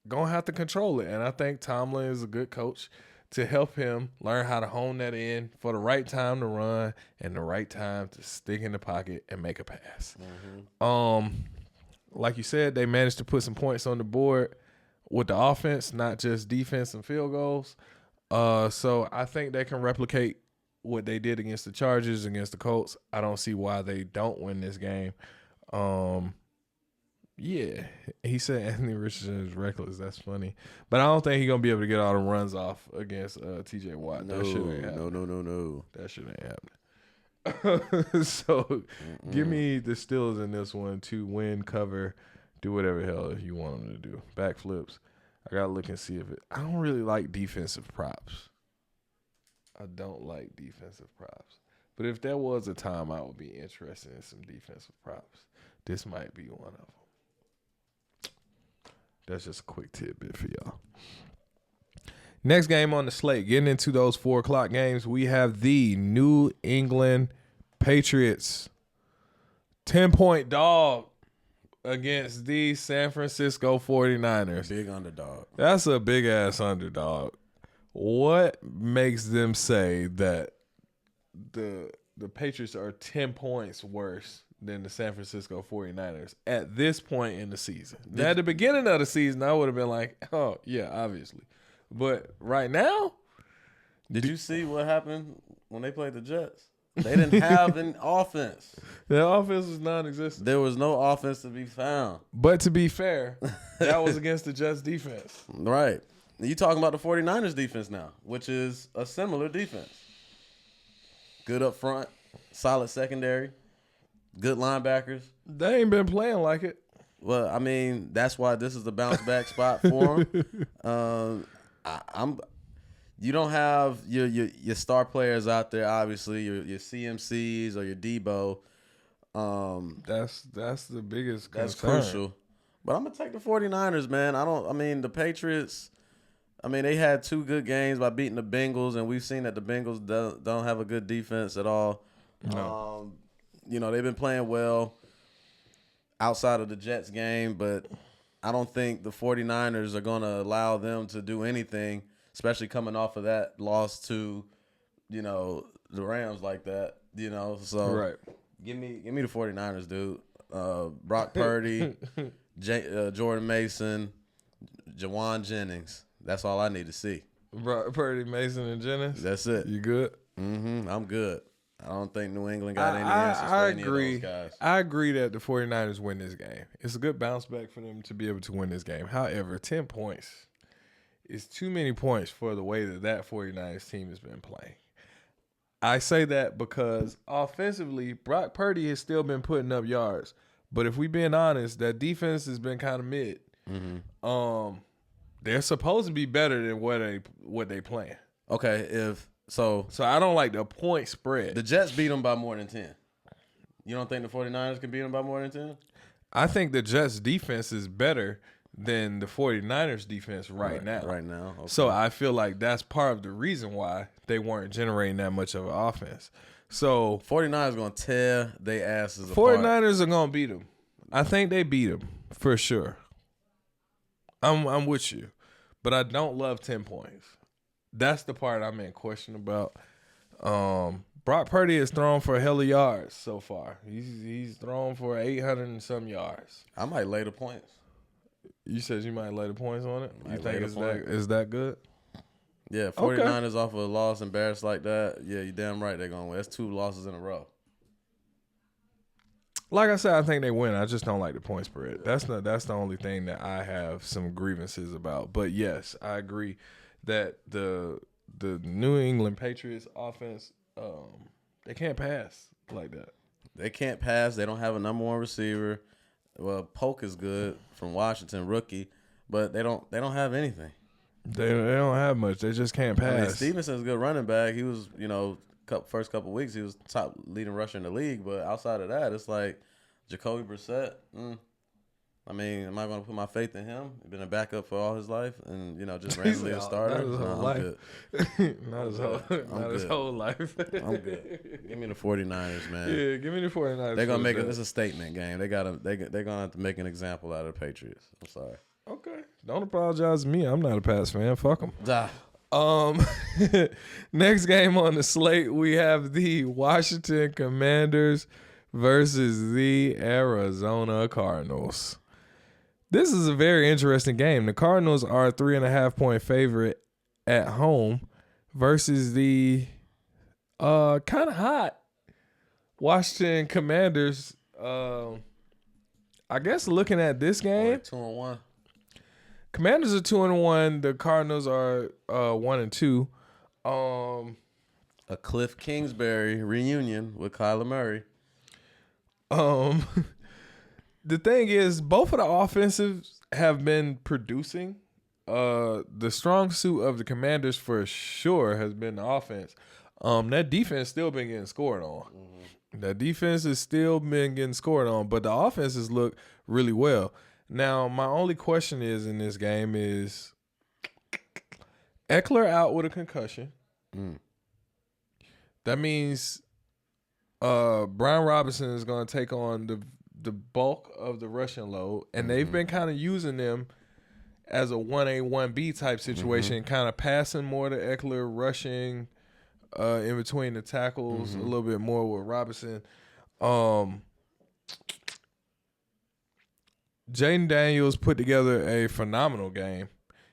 going to have to control it. And I think Tomlin is a good coach to help him learn how to hone that in for the right time to run and the right time to stick in the pocket and make a pass. Mm-hmm. Like you said, they managed to put some points on the board with the offense, not just defense and field goals. So I think they can replicate what they did against the Chargers, against the Colts. I don't see why they don't win this game. Yeah, he said Anthony Richardson is reckless. That's funny. But I don't think he's going to be able to get all the runs off against T.J. Watt. That shit ain't happening. No. That shit ain't happening. So give me the Steelers in this one to win, cover, do whatever the hell you want them to do. Backflips. I gotta look and see if I don't really like defensive props. I don't like defensive props. But if there was a time I would be interested in some defensive props, this might be one of them. That's just a quick tidbit for y'all. Next game on the slate, getting into those 4 o'clock games, we have the New England Patriots 10-point dog against the San Francisco 49ers. Big underdog. That's a big-ass underdog. What makes them say that the Patriots are 10 points worse than the San Francisco 49ers at this point in the season? Now, at the beginning of the season, I would have been like, oh, yeah, obviously. But right now, did you see what happened when they played the Jets? They didn't have an offense. Their offense was non-existent. There was no offense to be found. But to be fair, that was against the Jets defense. Right. You talking about the 49ers defense now, which is a similar defense. Good up front, solid secondary, good linebackers. They ain't been playing like it. Well, I mean, that's why this is the bounce back spot for them. You don't have your star players out there, obviously, your CMCs or your Debo. That's the biggest concern. That's crucial. But I'm gonna take the 49ers, man. The Patriots, they had 2 good games by beating the Bengals, and we've seen that the Bengals don't have a good defense at all. No. They've been playing well outside of the Jets game, but I don't think the 49ers are going to allow them to do anything, especially coming off of that loss to, the Rams like that, So right. Give me the 49ers, dude. Brock Purdy, Jordan Mason, Jawan Jennings. That's all I need to see. Brock Purdy, Mason, and Jennings. That's it. You good? Mm-hmm. I'm good. I don't think New England got any answers for any of those guys. I agree that the 49ers win this game. It's a good bounce back for them to be able to win this game. However, 10 points is too many points for the way that 49ers team has been playing. I say that because offensively, Brock Purdy has still been putting up yards. But if we being honest, that defense has been kind of mid. Mm-hmm. They're supposed to be better than what they playing. Okay, So I don't like the point spread. The Jets beat them by more than 10. You don't think the 49ers can beat them by more than 10? I think the Jets defense is better than the 49ers defense right now. Right now. Okay. So I feel like that's part of the reason why they weren't generating that much of an offense. So 49ers going to tear their asses apart. 49ers are going to beat them. I think they beat them for sure. I'm with you. But I don't love 10 points. That's the part I'm in question about. Brock Purdy has thrown for a hell of yards so far. He's thrown for 800 and some yards. I might lay the points. You said you might lay the points on it? You think is that good? Yeah, 49ers off of a loss embarrassed like that. Yeah, you're damn right they're going to win. That's 2 losses in a row. Like I said, I think they win. I just don't like the point spread. That's the only thing that I have some grievances about. But yes, I agree that the New England Patriots offense, they can't pass like that. They can't pass. They don't have a number 1 receiver. Well, Polk is good from Washington, rookie, but they don't have anything. They don't have much. They just can't pass. I mean, Stevenson's a good running back. He was, first couple of weeks, he was top leading rusher in the league. But outside of that, it's like Jacoby Brissett. I mean, am I going to put my faith in him? He's been a backup for all his life, and just randomly a starter. Not his whole life. Not his whole life. I'm good. Give me the 49ers, man. Yeah, give me the 49ers. They're gonna make it. It's a statement game. They're gonna have to make an example out of the Patriots. I'm sorry. Okay, don't apologize to me. I'm not a Pats fan. Fuck them. Next game on the slate, we have the Washington Commanders versus the Arizona Cardinals. This is a very interesting game. The Cardinals are a 3.5-point favorite at home versus the kind of hot Washington Commanders. I guess looking at this game, 2-1. Commanders are 2-1. The Cardinals are 1-2. A Cliff Kingsbury reunion with Kyler Murray. The thing is, both of the offensives have been producing. The strong suit of the Commanders for sure has been the offense. That defense still been getting scored on. Mm-hmm. That defense has still been getting scored on, but the offenses look really well. Now, my only question is in this game is Eckler out with a concussion. That means Brian Robinson is going to take on the bulk of the rushing load, and they've been kind of using them as a 1A, 1B type situation, kind of passing more to Eckler, rushing in between the tackles a little bit more with Robinson. Jaden Daniels put together a phenomenal game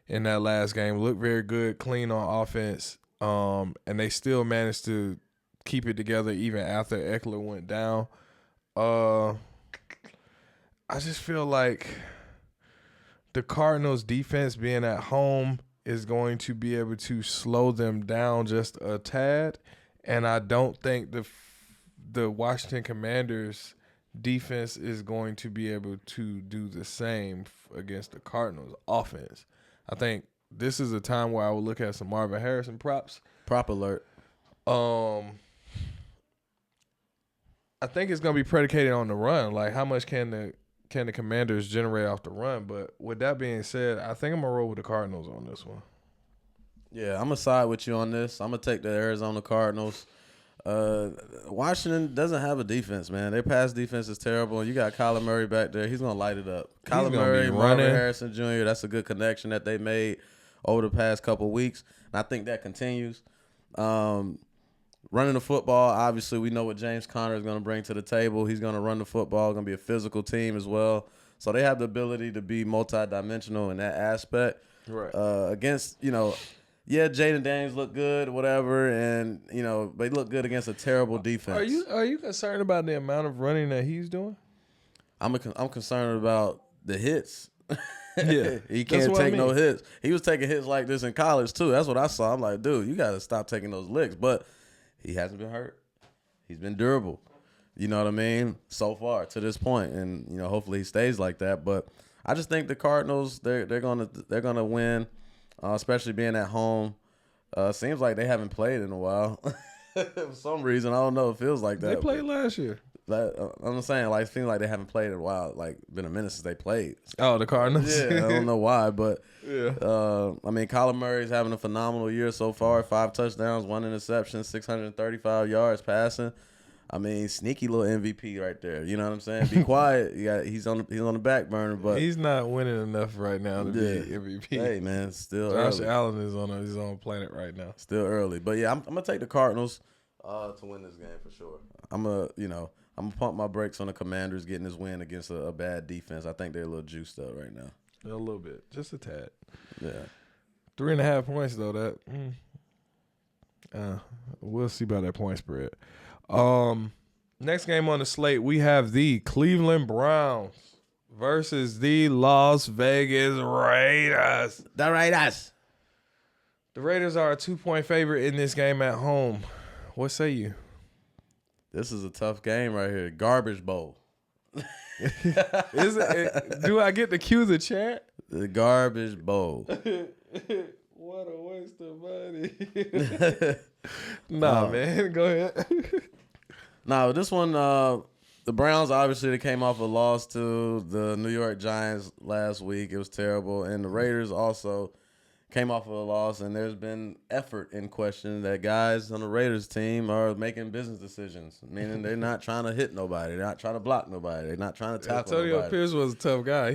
in that last game. Looked very good, clean on offense, and they still managed to keep it together even after Eckler went down. I just feel like the Cardinals' defense being at home is going to be able to slow them down just a tad, and I don't think the Washington Commanders' defense is going to be able to do the same against the Cardinals' offense. I think this is a time where I would look at some Marvin Harrison props. Prop alert. I think it's going to be predicated on the run. Like, how much can the Commanders generate off the run? But with that being said, I think I'm going to roll with the Cardinals on this one. Yeah, I'm going to side with you on this. I'm going to take the Arizona Cardinals. Washington doesn't have a defense, man. Their pass defense is terrible. You got Kyler Murray back there. He's going to light it up. Kyler Murray, Marvin Harrison Jr., that's a good connection that they made over the past couple of weeks. And I think that continues. Running the football, obviously, we know what James Conner is going to bring to the table. He's going to run the football, going to be a physical team as well. So they have the ability to be multidimensional in that aspect. Right. Against, Jaden Daniels look good, whatever, and they look good against a terrible defense. Are you concerned about the amount of running that he's doing? I'm concerned about the hits. Yeah, he can't take no hits. He was taking hits like this in college too. That's what I saw. I'm like, dude, you got to stop taking those licks. But he hasn't been hurt. He's been durable. You know what I mean? So far to this point, and hopefully he stays like that. But I just think the Cardinals they're gonna win, especially being at home. Seems like they haven't played in a while. For some reason, I don't know. It feels like that. They played last year. I'm saying, like, it seems like they haven't played in a while. Like, been a minute since they played. Oh, the Cardinals? Yeah, I don't know why, but yeah. Kyler Murray's having a phenomenal year so far. 5 touchdowns, 1 interception, 635 yards passing. I mean, sneaky little MVP right there. You know what I'm saying? Be quiet. He's on the back burner, but he's not winning enough right now to be MVP. Hey man, still Josh early. Allen is on his own planet right now. Still early, but yeah, I'm gonna take the Cardinals to win this game for sure. I'm gonna pump my brakes on the Commanders getting this win against a bad defense. I think they're a little juiced up right now. A little bit, just a tad. Yeah, 3.5 points though. We'll see about that point spread. Next game on the slate, we have the Cleveland Browns versus the Las Vegas Raiders. The Raiders. The Raiders are a 2-point favorite in this game at home. What say you? This is a tough game right here. Garbage bowl. Is it? Do I get to cue the chant? The garbage bowl. What a waste of money. Nah, man. Go ahead. Now, this one, the Browns, obviously, they came off a loss to the New York Giants last week. It was terrible. And the Raiders also came off of a loss, and there's been effort in question that guys on the Raiders team are making business decisions, meaning they're not trying to hit nobody. They're not trying to block nobody. They're not trying to tackle Antonio nobody. Pierce was a tough guy.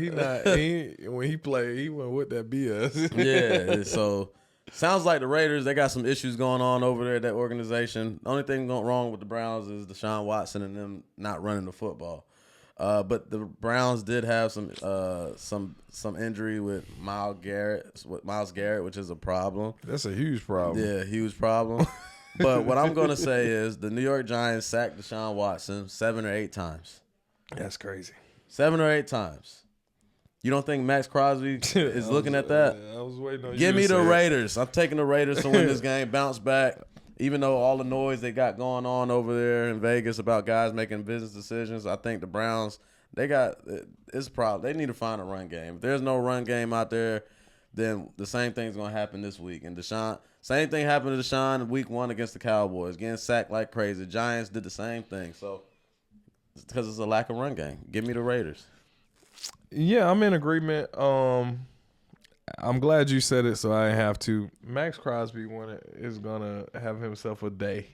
When he played, he went with that BS. Yeah, so sounds like the Raiders, they got some issues going on over there at that organization. The only thing going wrong with the Browns is Deshaun Watson and them not running the football. But the Browns did have some injury with Myles Garrett, which is a problem. That's a huge problem. Yeah, huge problem. But what I'm going to say is the New York Giants sacked Deshaun Watson 7 or 8 times. That's crazy. 7 or 8 times. You don't think Max Crosby is looking at that? I was waiting on you. Give me to the say Raiders. I'm taking the Raiders to win this game, bounce back. Even though all the noise they got going on over there in Vegas about guys making business decisions, I think the Browns, it's a problem. They need to find a run game. If there's no run game out there, then the same thing's going to happen this week. And same thing happened to Deshaun in week 1 against the Cowboys, getting sacked like crazy. The Giants did the same thing. So, because it's a lack of run game. Give me the Raiders. Yeah, I'm in agreement. I'm glad you said it, so I have to. Max Crosby is gonna have himself a day.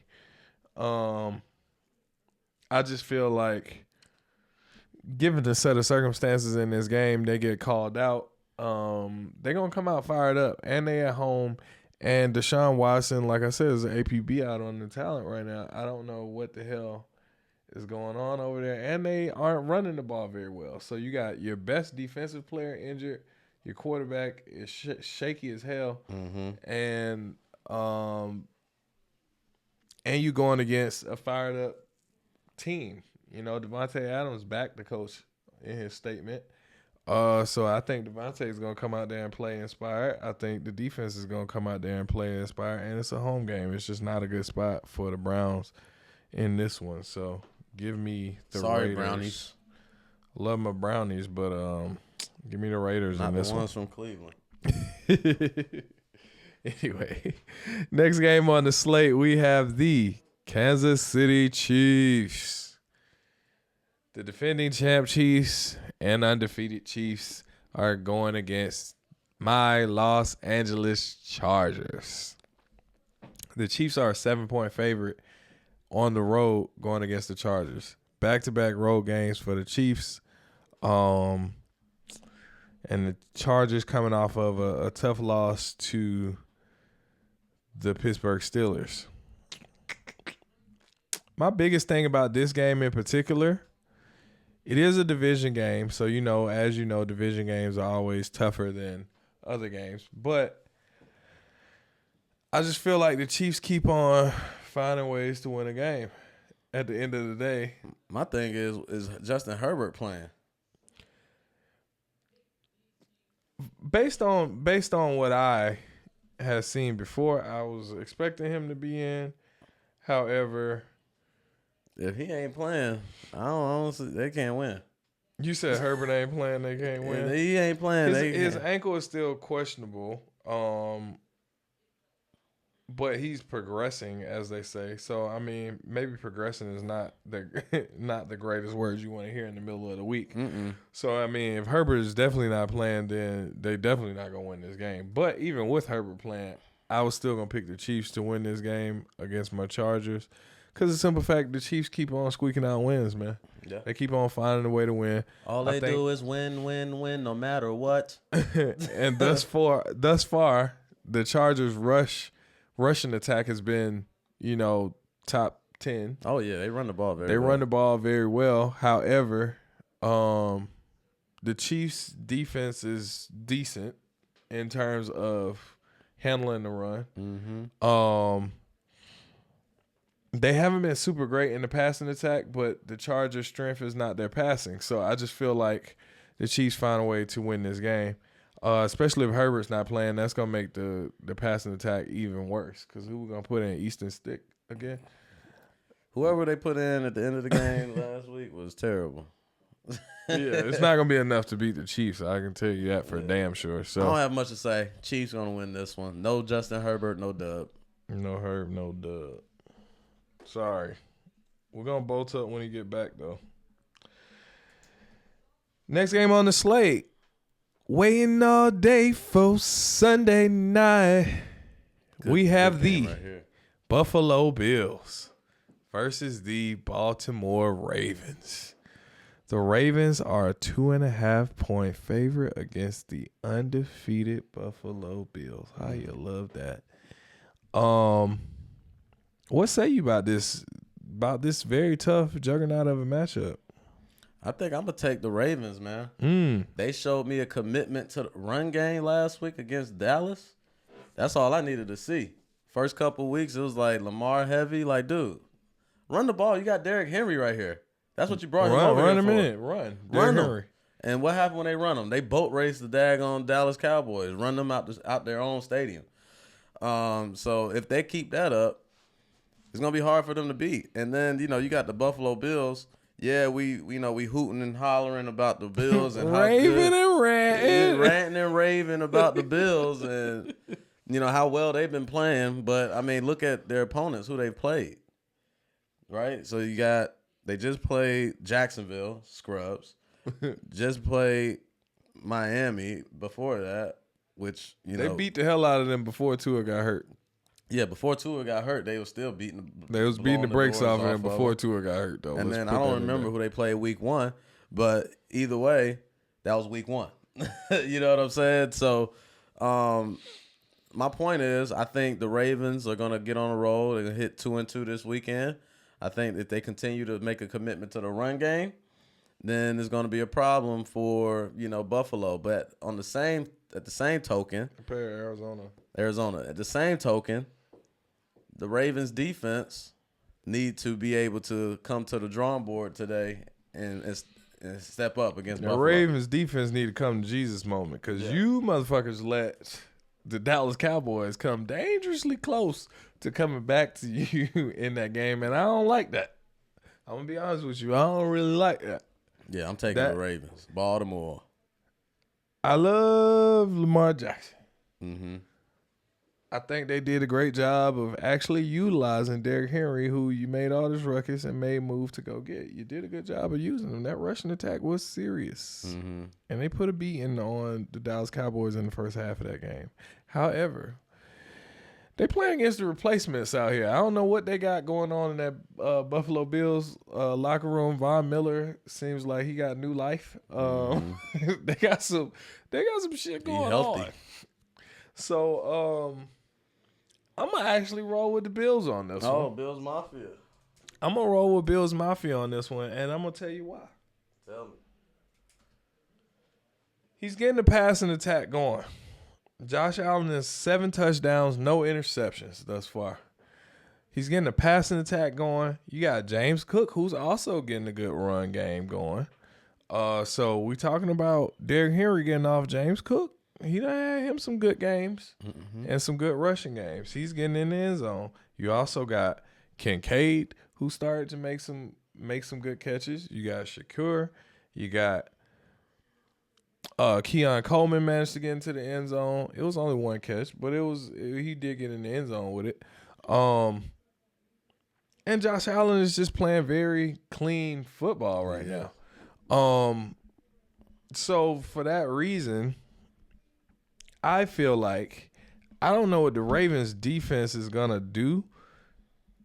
I just feel like, given the set of circumstances in this game, they get called out. They're gonna come out fired up, and they at home. And Deshaun Watson, like I said, is an APB out on the talent right now. I don't know what the hell is going on over there, and they aren't running the ball very well. So you got your best defensive player injured. Your quarterback is shaky as hell, and you going against a fired up team. Devontae Adams backed the coach in his statement. So I think Devontae is going to come out there and play inspired. I think the defense is going to come out there and play inspired, and it's a home game. It's just not a good spot for the Browns in this one. So give me the Raiders. Brownies. Love my Brownies, but give me the Raiders Not in this the one. ones from Cleveland. Anyway, next game on the slate, we have the Kansas City Chiefs. The defending champ Chiefs and undefeated Chiefs are going against my Los Angeles Chargers. The Chiefs are a 7-point favorite on the road going against the Chargers. Back-to-back road games for the Chiefs. And the Chargers coming off of a tough loss to the Pittsburgh Steelers. My biggest thing about this game in particular, it is a division game. So, as you know, division games are always tougher than other games. But I just feel like the Chiefs keep on finding ways to win a game at the end of the day. My thing is Justin Herbert playing? Based on what I had seen before, I was expecting him to be in. However, if he ain't playing, I don't see, they can't win. You said Herbert ain't playing, they can't win. If he ain't playing. His ankle is still questionable. But he's progressing, as they say. So I mean, maybe progressing is not the greatest words you want to hear in the middle of the week. So I mean, if Herbert is definitely not playing, then they definitely not gonna win this game. But even with Herbert playing, I was still gonna pick the Chiefs to win this game against my Chargers, because the simple fact the Chiefs keep on squeaking out wins, man. Yeah. They keep on finding a way to win. All they do is win, win, win, no matter what. And thus far, the Chargers rushing attack has been, top 10. Oh yeah, they run the ball very. They well. run the ball very well. However, the Chiefs' defense is decent in terms of handling the run. They haven't been super great in the passing attack, but the Chargers' strength is not their passing. So I just feel like the Chiefs find a way to win this game. Especially if Herbert's not playing, that's going to make the passing attack even worse. Because who we going to put in Easton Stick again? Whoever they put in at the end of the game last week was terrible. Yeah, it's not going to be enough to beat the Chiefs. I can tell you that for damn sure. So I don't have much to say. Chiefs going to win this one. No Justin Herbert, no dub. No Herb, no dub. Sorry. We're going to bolt up when he get back, though. Next game on the slate. Waiting all day for Sunday night. We have the Buffalo Bills versus the Baltimore Ravens. The Ravens are a 2.5-point favorite against the undefeated Buffalo Bills. How you love that. What say you about this very tough juggernaut of a matchup? I think I'm going to take the Ravens, man. They showed me a commitment to the run game last week against Dallas. That's all I needed to see. First couple weeks, it was like Lamar heavy. Like, dude, run the ball. You got Derrick Henry right here. That's what you brought him over Run here him for. in. Run Henry. And what happened when they run them? They boat raced the daggone Dallas Cowboys, run them out their own stadium. So if they keep that up, it's going to be hard for them to beat. And then, you got the Buffalo Bills. Yeah, we hooting and hollering about the Bills and raving and ranting. Ranting and raving about the Bills and how well they've been playing. But I mean, look at their opponents, who they've played. Right? So they just played Jacksonville, scrubs. Just played Miami before that, which they beat the hell out of them before Tua got hurt. Yeah, before Tua got hurt, they was still beating the brakes off of him before Tua got hurt, though. And then I don't remember who they played week 1, but either way, that was week 1. You know what I'm saying? So, my point is, I think the Ravens are going to get on a roll. They're going to hit 2-2 this weekend. I think if they continue to make a commitment to the run game, then there's going to be a problem for, Buffalo. But at the same token, compare Arizona. At the same token, the Ravens defense need to be able to come to the drawing board today and step up against Buffalo. The Ravens defense need to come to Jesus moment, because you motherfuckers let the Dallas Cowboys come dangerously close to coming back to you in that game, and I don't like that. I'm going to be honest with you. I don't really like that. Yeah, I'm taking the Ravens. Baltimore. I love Lamar Jackson. Mm-hmm. I think they did a great job of actually utilizing Derrick Henry, who you made all this ruckus and made move to go get. You did a good job of using him. That rushing attack was serious. Mm-hmm. And they put a beating on the Dallas Cowboys in the first half of that game. However, they playing against the replacements out here. I don't know what they got going on in that Buffalo Bills locker room. Von Miller seems like he got new life. They got some shit going on. So I'm gonna actually roll with the Bills on this one. Oh, Bills Mafia. I'm gonna roll with Bills Mafia on this one, and I'm gonna tell you why. Tell me. He's getting the passing attack going. Josh Allen is 7 touchdowns, no interceptions thus far. He's getting a passing attack going. You got James Cook, who's also getting a good run game going. So we talking about Derrick Henry getting off James Cook. He done had him some good games and some good rushing games. He's getting in the end zone. You also got Kincaid, who started to make some good catches. You got Shakur. You got Keon Coleman managed to get into the end zone. It was only one catch, but he did get in the end zone with it. And Josh Allen is just playing very clean football right now. So for that reason, I feel like I don't know what the Ravens defense is gonna do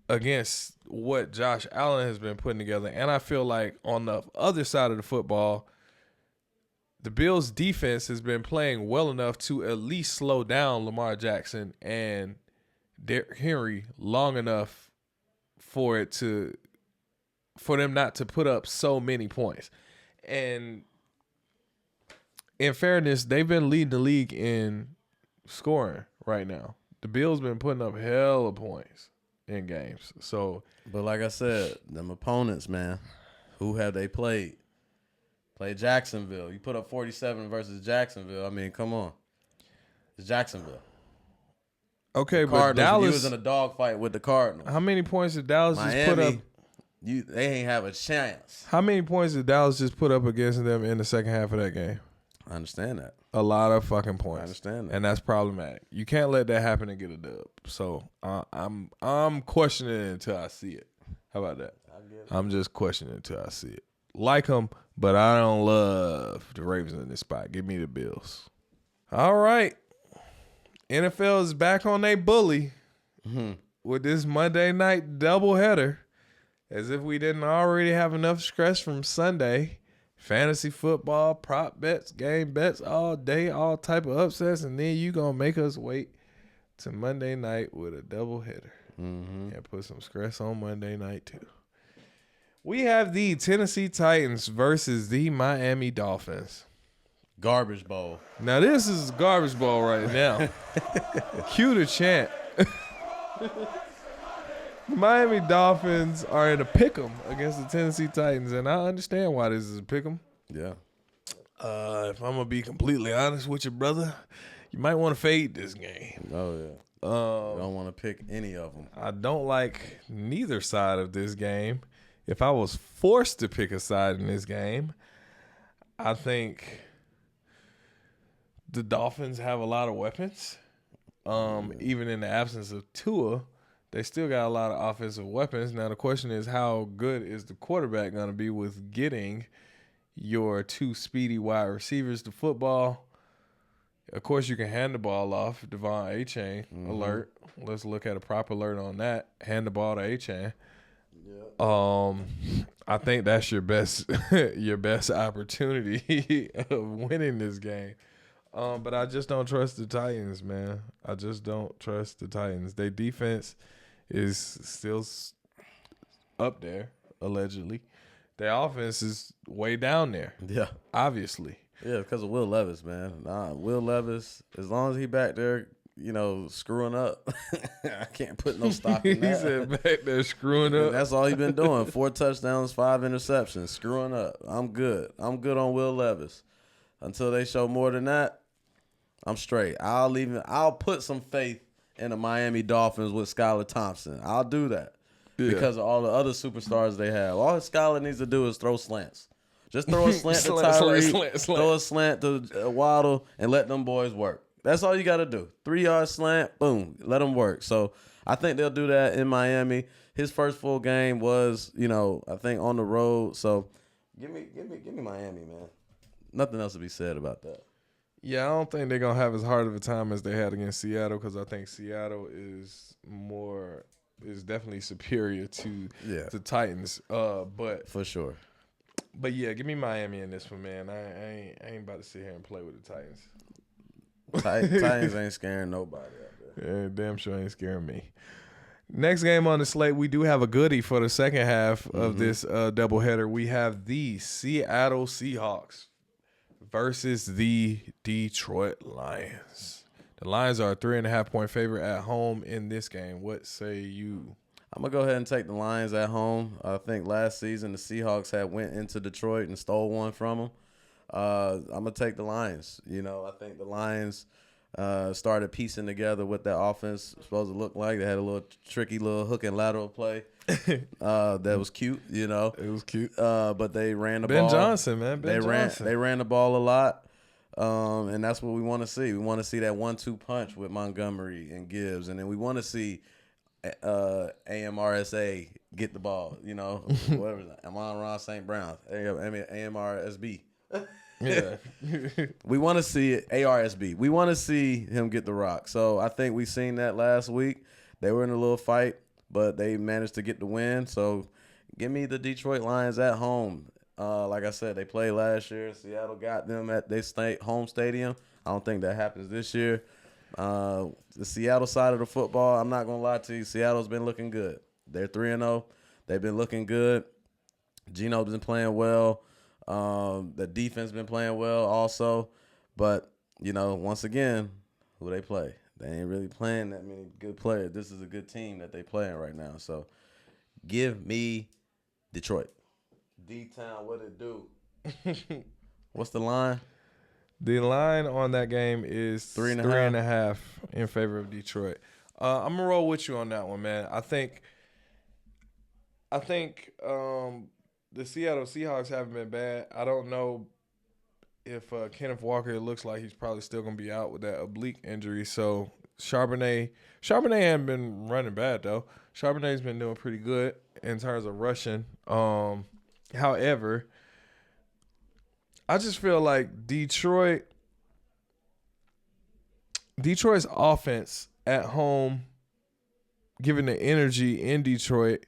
against what Josh Allen has been putting together. And I feel like on the other side of the football, the Bills defense has been playing well enough to at least slow down Lamar Jackson and Derrick Henry long enough for them not to put up so many points. And in fairness, they've been leading the league in scoring right now. The Bills been putting up hella points in games. So, but like I said, them opponents, man, who have they played? Played Jacksonville. You put up 47 versus Jacksonville. I mean, come on. It's Jacksonville. Okay, the but Cardinals, Dallas you was in a dogfight with the Cardinals. How many points did Dallas Miami, just put up? They ain't have a chance. How many points did Dallas just put up against them in the second half of that game? I understand that. A lot of fucking points. I understand that. And that's problematic. You can't let that happen and get a dub. So I'm questioning it until I see it. How about that? I'm just questioning it until I see it. Like them, but I don't love the Ravens in this spot. Give me the Bills. All right. NFL is back on their bully with this Monday night doubleheader. As if we didn't already have enough stress from Sunday. Fantasy football, prop bets, game bets all day, all type of upsets. And then you going to make us wait to Monday night with a doubleheader. And put some stress on Monday night too. We have the Tennessee Titans versus the Miami Dolphins. Garbage bowl. Now this is garbage bowl right now. Cue the chant. The Miami Dolphins are in a pick'em against the Tennessee Titans, and I understand why this is a pick'em. Yeah. If I'm gonna be completely honest with you, brother, you might want to fade this game. Oh yeah. Don't want to pick any of them. I don't like neither side of this game. If I was forced to pick a side in this game, I think the Dolphins have a lot of weapons. Even in the absence of Tua, they still got a lot of offensive weapons. Now, the question is, how good is the quarterback going to be with getting your two speedy wide receivers to football? Of course, you can hand the ball off. Devon A-Chain alert. Let's look at a proper alert on that. Hand the ball to A-Chain. I think that's your best opportunity of winning this game. But I just don't trust the Titans, man. I just don't trust the Titans. Their defense is still up there, allegedly. Their offense is way down there. Yeah. Obviously. Yeah, because of Will Levis, man. Will Levis, as long as he back there, screwing up, I can't put no stock in that. He said back there screwing up. That's all he's been doing. 4 touchdowns, 5 interceptions, screwing up. I'm good. I'm good on Will Levis. Until they show more than that, I'm straight. I'll put some faith in the Miami Dolphins with Skylar Thompson. I'll do that because of all the other superstars they have. All Skylar needs to do is throw slants. Just throw a slant to Tyree, throw a slant to Waddle, and let them boys work. That's all you got to do. 3-yard slant, boom, let them work. So I think they'll do that in Miami. His first full game was, I think on the road. So give me Miami, man. Nothing else to be said about that. Yeah, I don't think they're going to have as hard of a time as they had against Seattle because I think Seattle is definitely superior to the Titans. But for sure. But yeah, give me Miami in this one, man. I ain't about to sit here and play with the Titans. Titans ain't scaring nobody out there. Yeah, damn sure ain't scaring me. Next game on the slate, we do have a goodie for the second half of this doubleheader. We have the Seattle Seahawks versus the Detroit Lions. The Lions are a 3.5-point favorite at home in this game. What say you? I'm going to go ahead and take the Lions at home. I think last season the Seahawks had went into Detroit and stole one from them. I'm going to take the Lions. I think the Lions started piecing together what that offense was supposed to look like. They had a little tricky little hook and lateral play that was cute, It was cute. but they ran the ball. Ben Johnson, man. Johnson. They ran the ball a lot, and that's what we want to see. We want to see that 1-2 punch with Montgomery and Gibbs, and then we want to see AMRSA get the ball, whatever. Amon-Ra St. Brown, AMRSB. Yeah. We want to see it, ARSB. We want to see him get the rock. So I think we seen that last week. They were in a little fight, but they managed to get the win. So give me the Detroit Lions at home. Like I said, they played last year. Seattle got them at their home stadium. I don't think that happens this year. The Seattle side of the football, I'm not going to lie to you, Seattle's been looking good. They're 3-0. They've been looking good. Geno's been playing well. The defense been playing well also. But, once again, who they play? They ain't really playing that many good players. This is a good team that they playing right now. So give me Detroit. D-Town, what it do? What's the line? The line on that game is 3.5 in favor of Detroit. I'm gonna roll with you on that one, man. I think the Seattle Seahawks haven't been bad. I don't know if Kenneth Walker looks like he's probably still gonna be out with that oblique injury. So Charbonnet hasn't been running bad though. Charbonnet's been doing pretty good in terms of rushing. However, I just feel like Detroit's offense at home, given the energy in Detroit,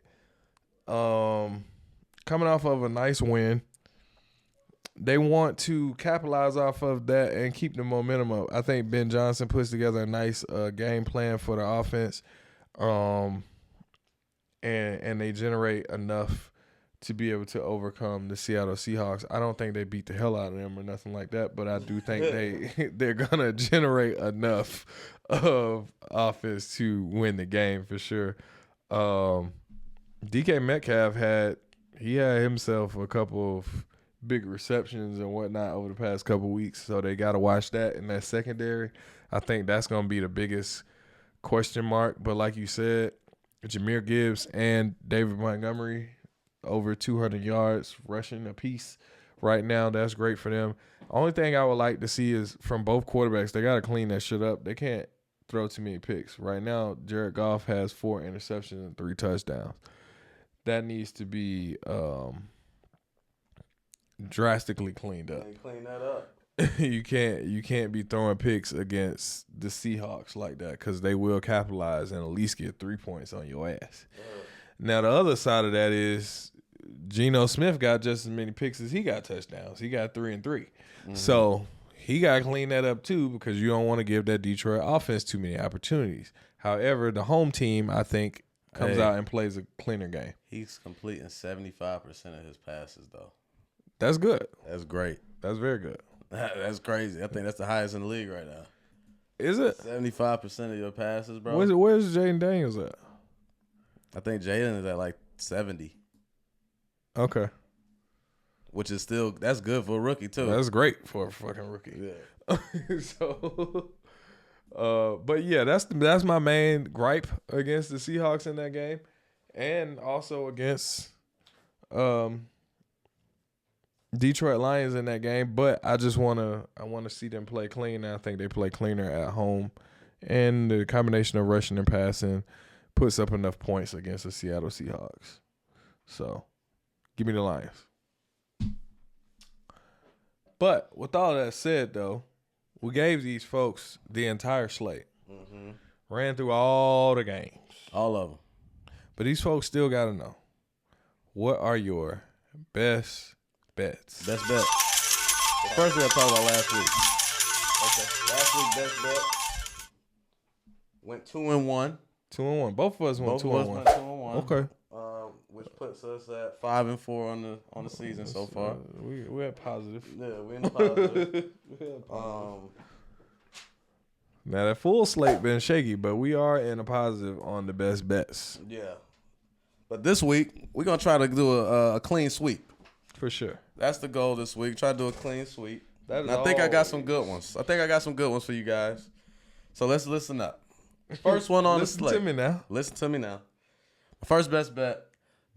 coming off of a nice win, they want to capitalize off of that and keep the momentum up. I think Ben Johnson puts together a nice game plan for the offense, and they generate enough to be able to overcome the Seattle Seahawks. I don't think they beat the hell out of them or nothing like that, but I do think they're gonna generate enough of offense to win the game for sure. DK Metcalf had himself a couple of big receptions and whatnot over the past couple of weeks, so they got to watch that in that secondary. I think that's going to be the biggest question mark. But like you said, Jahmyr Gibbs and David Montgomery, over 200 yards rushing apiece right now. That's great for them. Only thing I would like to see is from both quarterbacks, they got to clean that shit up. They can't throw too many picks. Right now, Jared Goff has 4 interceptions and 3 touchdowns. That needs to be drastically cleaned up. Clean that up. You can't be throwing picks against the Seahawks like that, because they will capitalize and at least get 3 points on your ass. Now, the other side of that is Geno Smith got just as many picks as he got touchdowns. He got 3 and 3. Mm-hmm. So he got to clean that up too, because you don't want to give that Detroit offense too many opportunities. However, the home team, I think, comes out and plays a cleaner game. He's completing 75% of his passes, though. That's good. That's great. That's very good. That's crazy. I think that's the highest in the league right now. Is it? 75% of your passes, bro. Where's Jaden Daniels at? I think Jaden is at like 70. Okay. Which is still, that's good for a rookie, too. That's great for a fucking rookie. Yeah. So, but yeah, that's my main gripe against the Seahawks in that game, and also against Detroit Lions in that game. But I want to see them play clean, and I think they play cleaner at home, and the combination of rushing and passing puts up enough points against the Seattle Seahawks. So, give me the Lions. But with all that said, though, we gave these folks the entire slate. Mm-hmm. Ran through all the games. All of them. But these folks still got to know, what are your best bets? Best bet. First, we'll talk about last week. Okay. Last week, best bet went 2-1. 2-1. Both of us went 2-1. 2-1. Okay. Which puts us at 5-4 on the season so far. We're positive. Yeah, we're in the positive. Now that full slate been shaky, but we are in a positive on the best bets. Yeah. But this week, we're going to try to do a clean sweep. For sure. That's the goal this week. Try to do a clean sweep. And I think I got some good ones. I think I got some good ones for you guys. So let's listen up. First one on the slate. Listen to me now. Listen to me now. First best bet,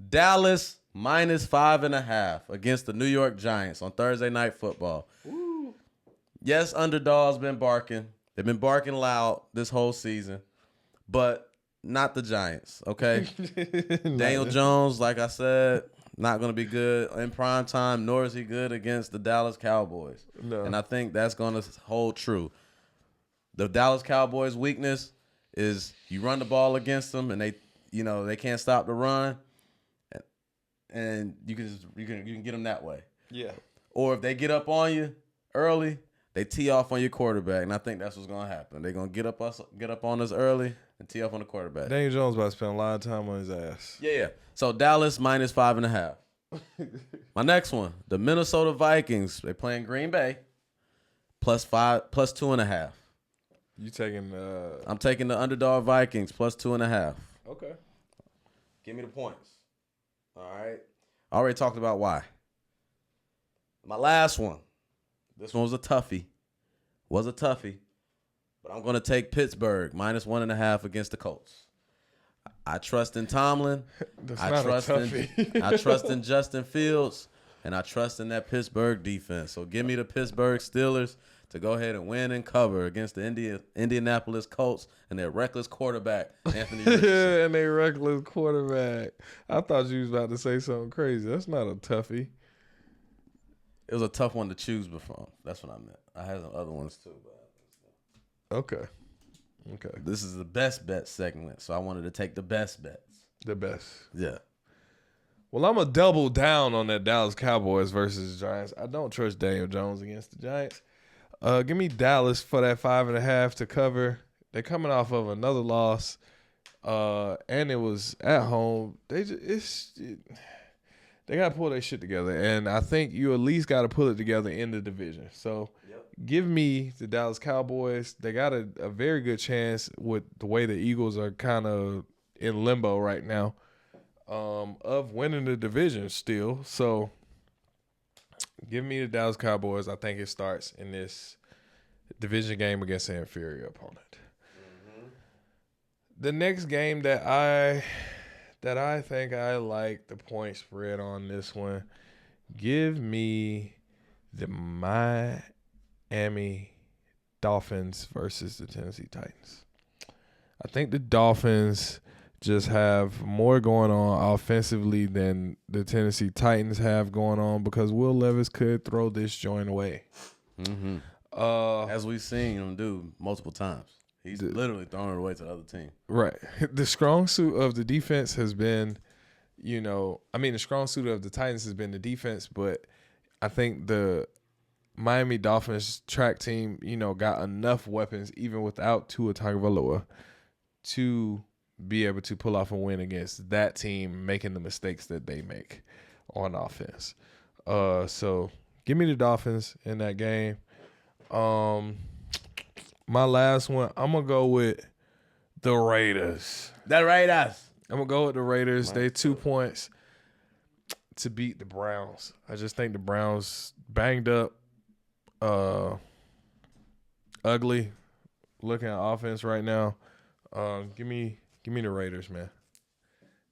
Dallas -5.5 against the New York Giants on Thursday Night Football. Woo. Yes, underdogs been barking. They've been barking loud this whole season, but not the Giants, okay? Daniel Jones, like I said, not going to be good in prime time, nor is he good against the Dallas Cowboys. No. And I think that's going to hold true. The Dallas Cowboys' weakness is you run the ball against them, and they can't stop the run, and you can get them that way. Yeah. Or if they get up on you early, they tee off on your quarterback, and I think that's what's going to happen. They're going to get up on us early and tee off on the quarterback. Daniel Jones about to spend a lot of time on his ass. Yeah. So Dallas -5.5. My next one, the Minnesota Vikings. They playing Green Bay +2.5. You taking I'm taking the underdog Vikings +2.5. Okay. Give me the points. All right. I already talked about why. My last one. This one was a toughie. But I'm going to take Pittsburgh -1.5 against the Colts. I trust in Tomlin. I trust in Justin Fields. And I trust in that Pittsburgh defense. So give me the Pittsburgh Steelers to go ahead and win and cover against the Indianapolis Colts and their reckless quarterback, Anthony Richardson. And their reckless quarterback. I thought you was about to say something crazy. That's not a toughie. It was a tough one to choose before. That's what I meant. I had some other ones too. But Okay. this is the best bet segment, so I wanted to take the best bets. The best. Yeah. Well, I'm going to double down on that Dallas Cowboys versus the Giants. I don't trust Daniel Jones against the Giants. Give me Dallas for that 5.5 to cover. They're coming off of another loss, and it was at home. They got to pull their shit together, and I think you at least got to pull it together in the division. So give me the Dallas Cowboys. They got a very good chance with the way the Eagles are kind of in limbo right now of winning the division still. So give me the Dallas Cowboys. I think it starts in this division game against an inferior opponent. Mm-hmm. The next game that I think I like the point spread on this one, give me the Miami Dolphins versus the Tennessee Titans. I think the Dolphins just have more going on offensively than the Tennessee Titans have going on because Will Levis could throw this joint away. Mm-hmm. As we've seen him do multiple times. He's literally throwing it away to the other team. Right. The strong suit of the defense has been, the strong suit of the Titans has been the defense, but I think the Miami Dolphins track team, got enough weapons even without Tua Tagovailoa to be able to pull off a win against that team making the mistakes that they make on offense. So give me the Dolphins in that game. My last one, I'm going to go with the Raiders. The Raiders. I'm going to go with the Raiders. They 2 points to beat the Browns. I just think the Browns banged up, ugly looking at offense right now. Give me the Raiders, man.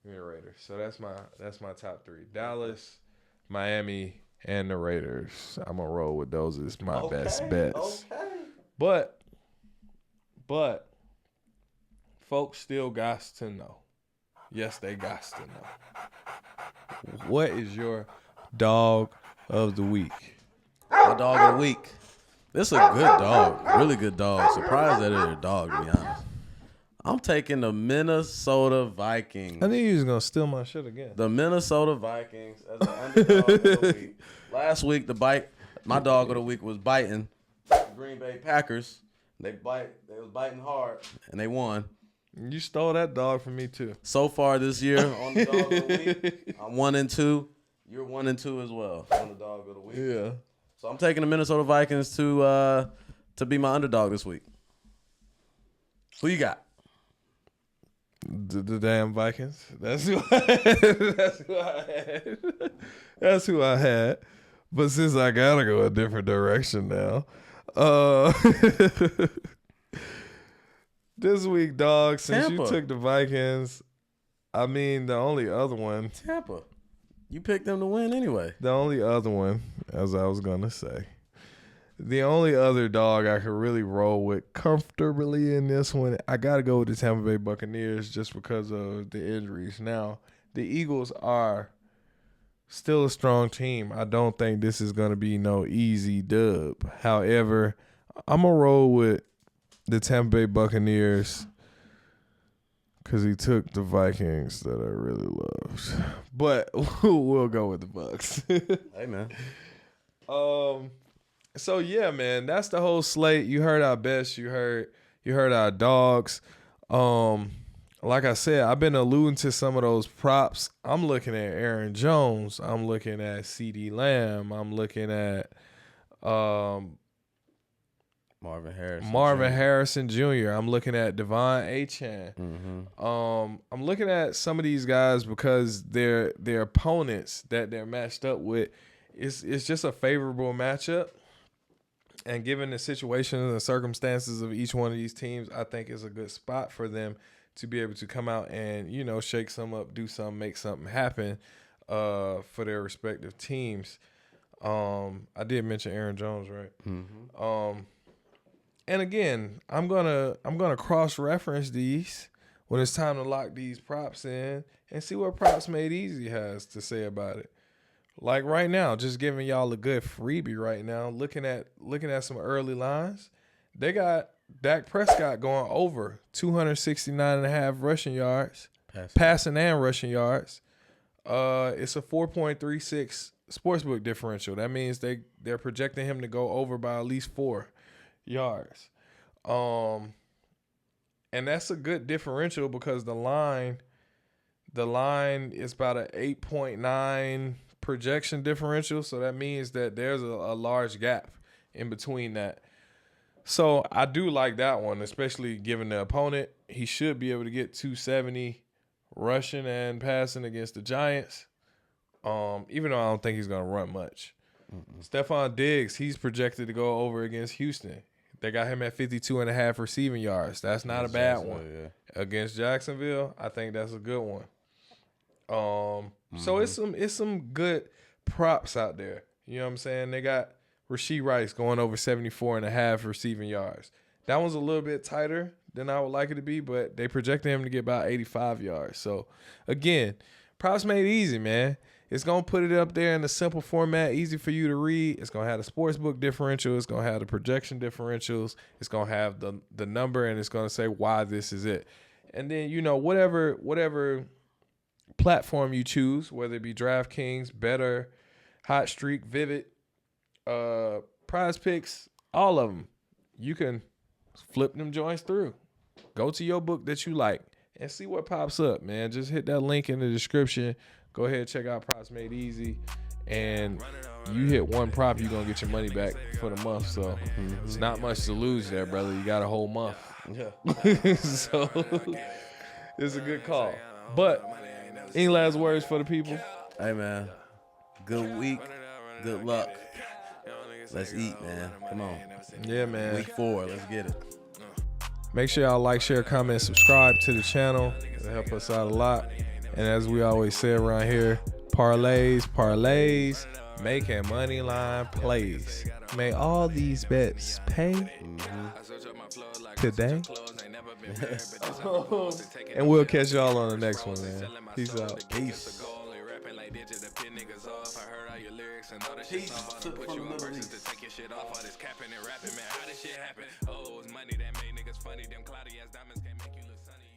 Give me the Raiders. So that's my top three. Dallas, Miami, and the Raiders. I'm going to roll with those as my best bets. Okay. But folks still got to know. Yes, they got to know. What is your dog of the week? My dog of the week. This is a good dog. Really good dog. Surprised that it's a dog, to be honest. I'm taking the Minnesota Vikings. I think you was going to steal my shit again. The Minnesota Vikings as an underdog of the week. Last week, my dog of the week was biting the Green Bay Packers. They was biting hard, and they won. You stole that dog from me, too. So far this year on the dog of the week, I'm 1-2. You're 1-2 as well on the dog of the week. Yeah. So I'm taking the Minnesota Vikings to be my underdog this week. Who you got? The damn Vikings. That's who I had. That's who I had. But since I gotta go a different direction now, this week, dog. Since Tampa. you took the Vikings, I mean the only other one. Tampa. You picked them to win anyway. The only other one, as I was gonna say. The only other dog I could really roll with comfortably in this one, I got to go with the Tampa Bay Buccaneers just because of the injuries. Now, the Eagles are still a strong team. I don't think this is going to be no easy dub. However, I'm going to roll with the Tampa Bay Buccaneers because he took the Vikings that I really loved. But we'll go with the Bucs. Hey, man. So yeah, man, that's the whole slate. You heard our best. You heard our dogs. Like I said, I've been alluding to some of those props. I'm looking at Aaron Jones. I'm looking at CeeDee Lamb. I'm looking at Marvin Harrison Jr. I'm looking at Devon Achane. Mm-hmm. I'm looking at some of these guys because their opponents that they're matched up with, it's just a favorable matchup. And given the situations and circumstances of each one of these teams, I think it's a good spot for them to be able to come out and, you know, shake some up, do something, make something happen for their respective teams. I did mention Aaron Jones, right? Mm-hmm. And again, I'm gonna cross-reference these when it's time to lock these props in and see what Props Made Easy has to say about it. Like right now, just giving y'all a good freebie right now. Looking at some early lines, they got Dak Prescott going over 269.5 rushing yards, passing and rushing yards. It's a 4.36 sportsbook differential. That means they're projecting him to go over by at least 4 yards. And that's a good differential because the line is about an 8.9 projection differential, so that means that there's a large gap in between that. So I do like that one, especially given the opponent. He should be able to get 270 rushing and passing against the Giants, even though I don't think he's going to run much. Stephon Diggs, he's projected to go over against Houston. They got him at 52.5 receiving yards. That's not a bad one. Yeah. Against Jacksonville, I think that's a good one. So it's some good props out there. You know what I'm saying? They got Rashee Rice going over 74.5 receiving yards. That one's a little bit tighter than I would like it to be, but they projected him to get about 85 yards. So again, props made easy, man. It's going to put it up there in a simple format, easy for you to read. It's going to have the sportsbook differential. It's going to have the projection differentials. It's going to have the number, and it's going to say why this is it. And then, you know, whatever platform you choose, whether it be DraftKings, Better, Hot Streak, Vivid, Prize Picks, all of them, you can flip them joints through. Go to your book that you like and see what pops up, man. Just hit that link in the description. Go ahead and check out Props Made Easy. And you hit one prop, you're going to get your money back for the month. So it's not much to lose there, brother. You got a whole month. Yeah. So it's a good call. But any last words for the people? Hey, man. Good week. Good luck. Let's eat, man. Come on. Yeah, man. Week 4. Let's get it. Make sure y'all like, share, comment, subscribe to the channel. It'll help us out a lot. And as we always say around here, parlays, making money line plays. May all these bets pay today. And we'll catch y'all on the next one, man. Peace out. Peace. Money that made niggas funny, them cloudy ass diamonds can't make you look sunny.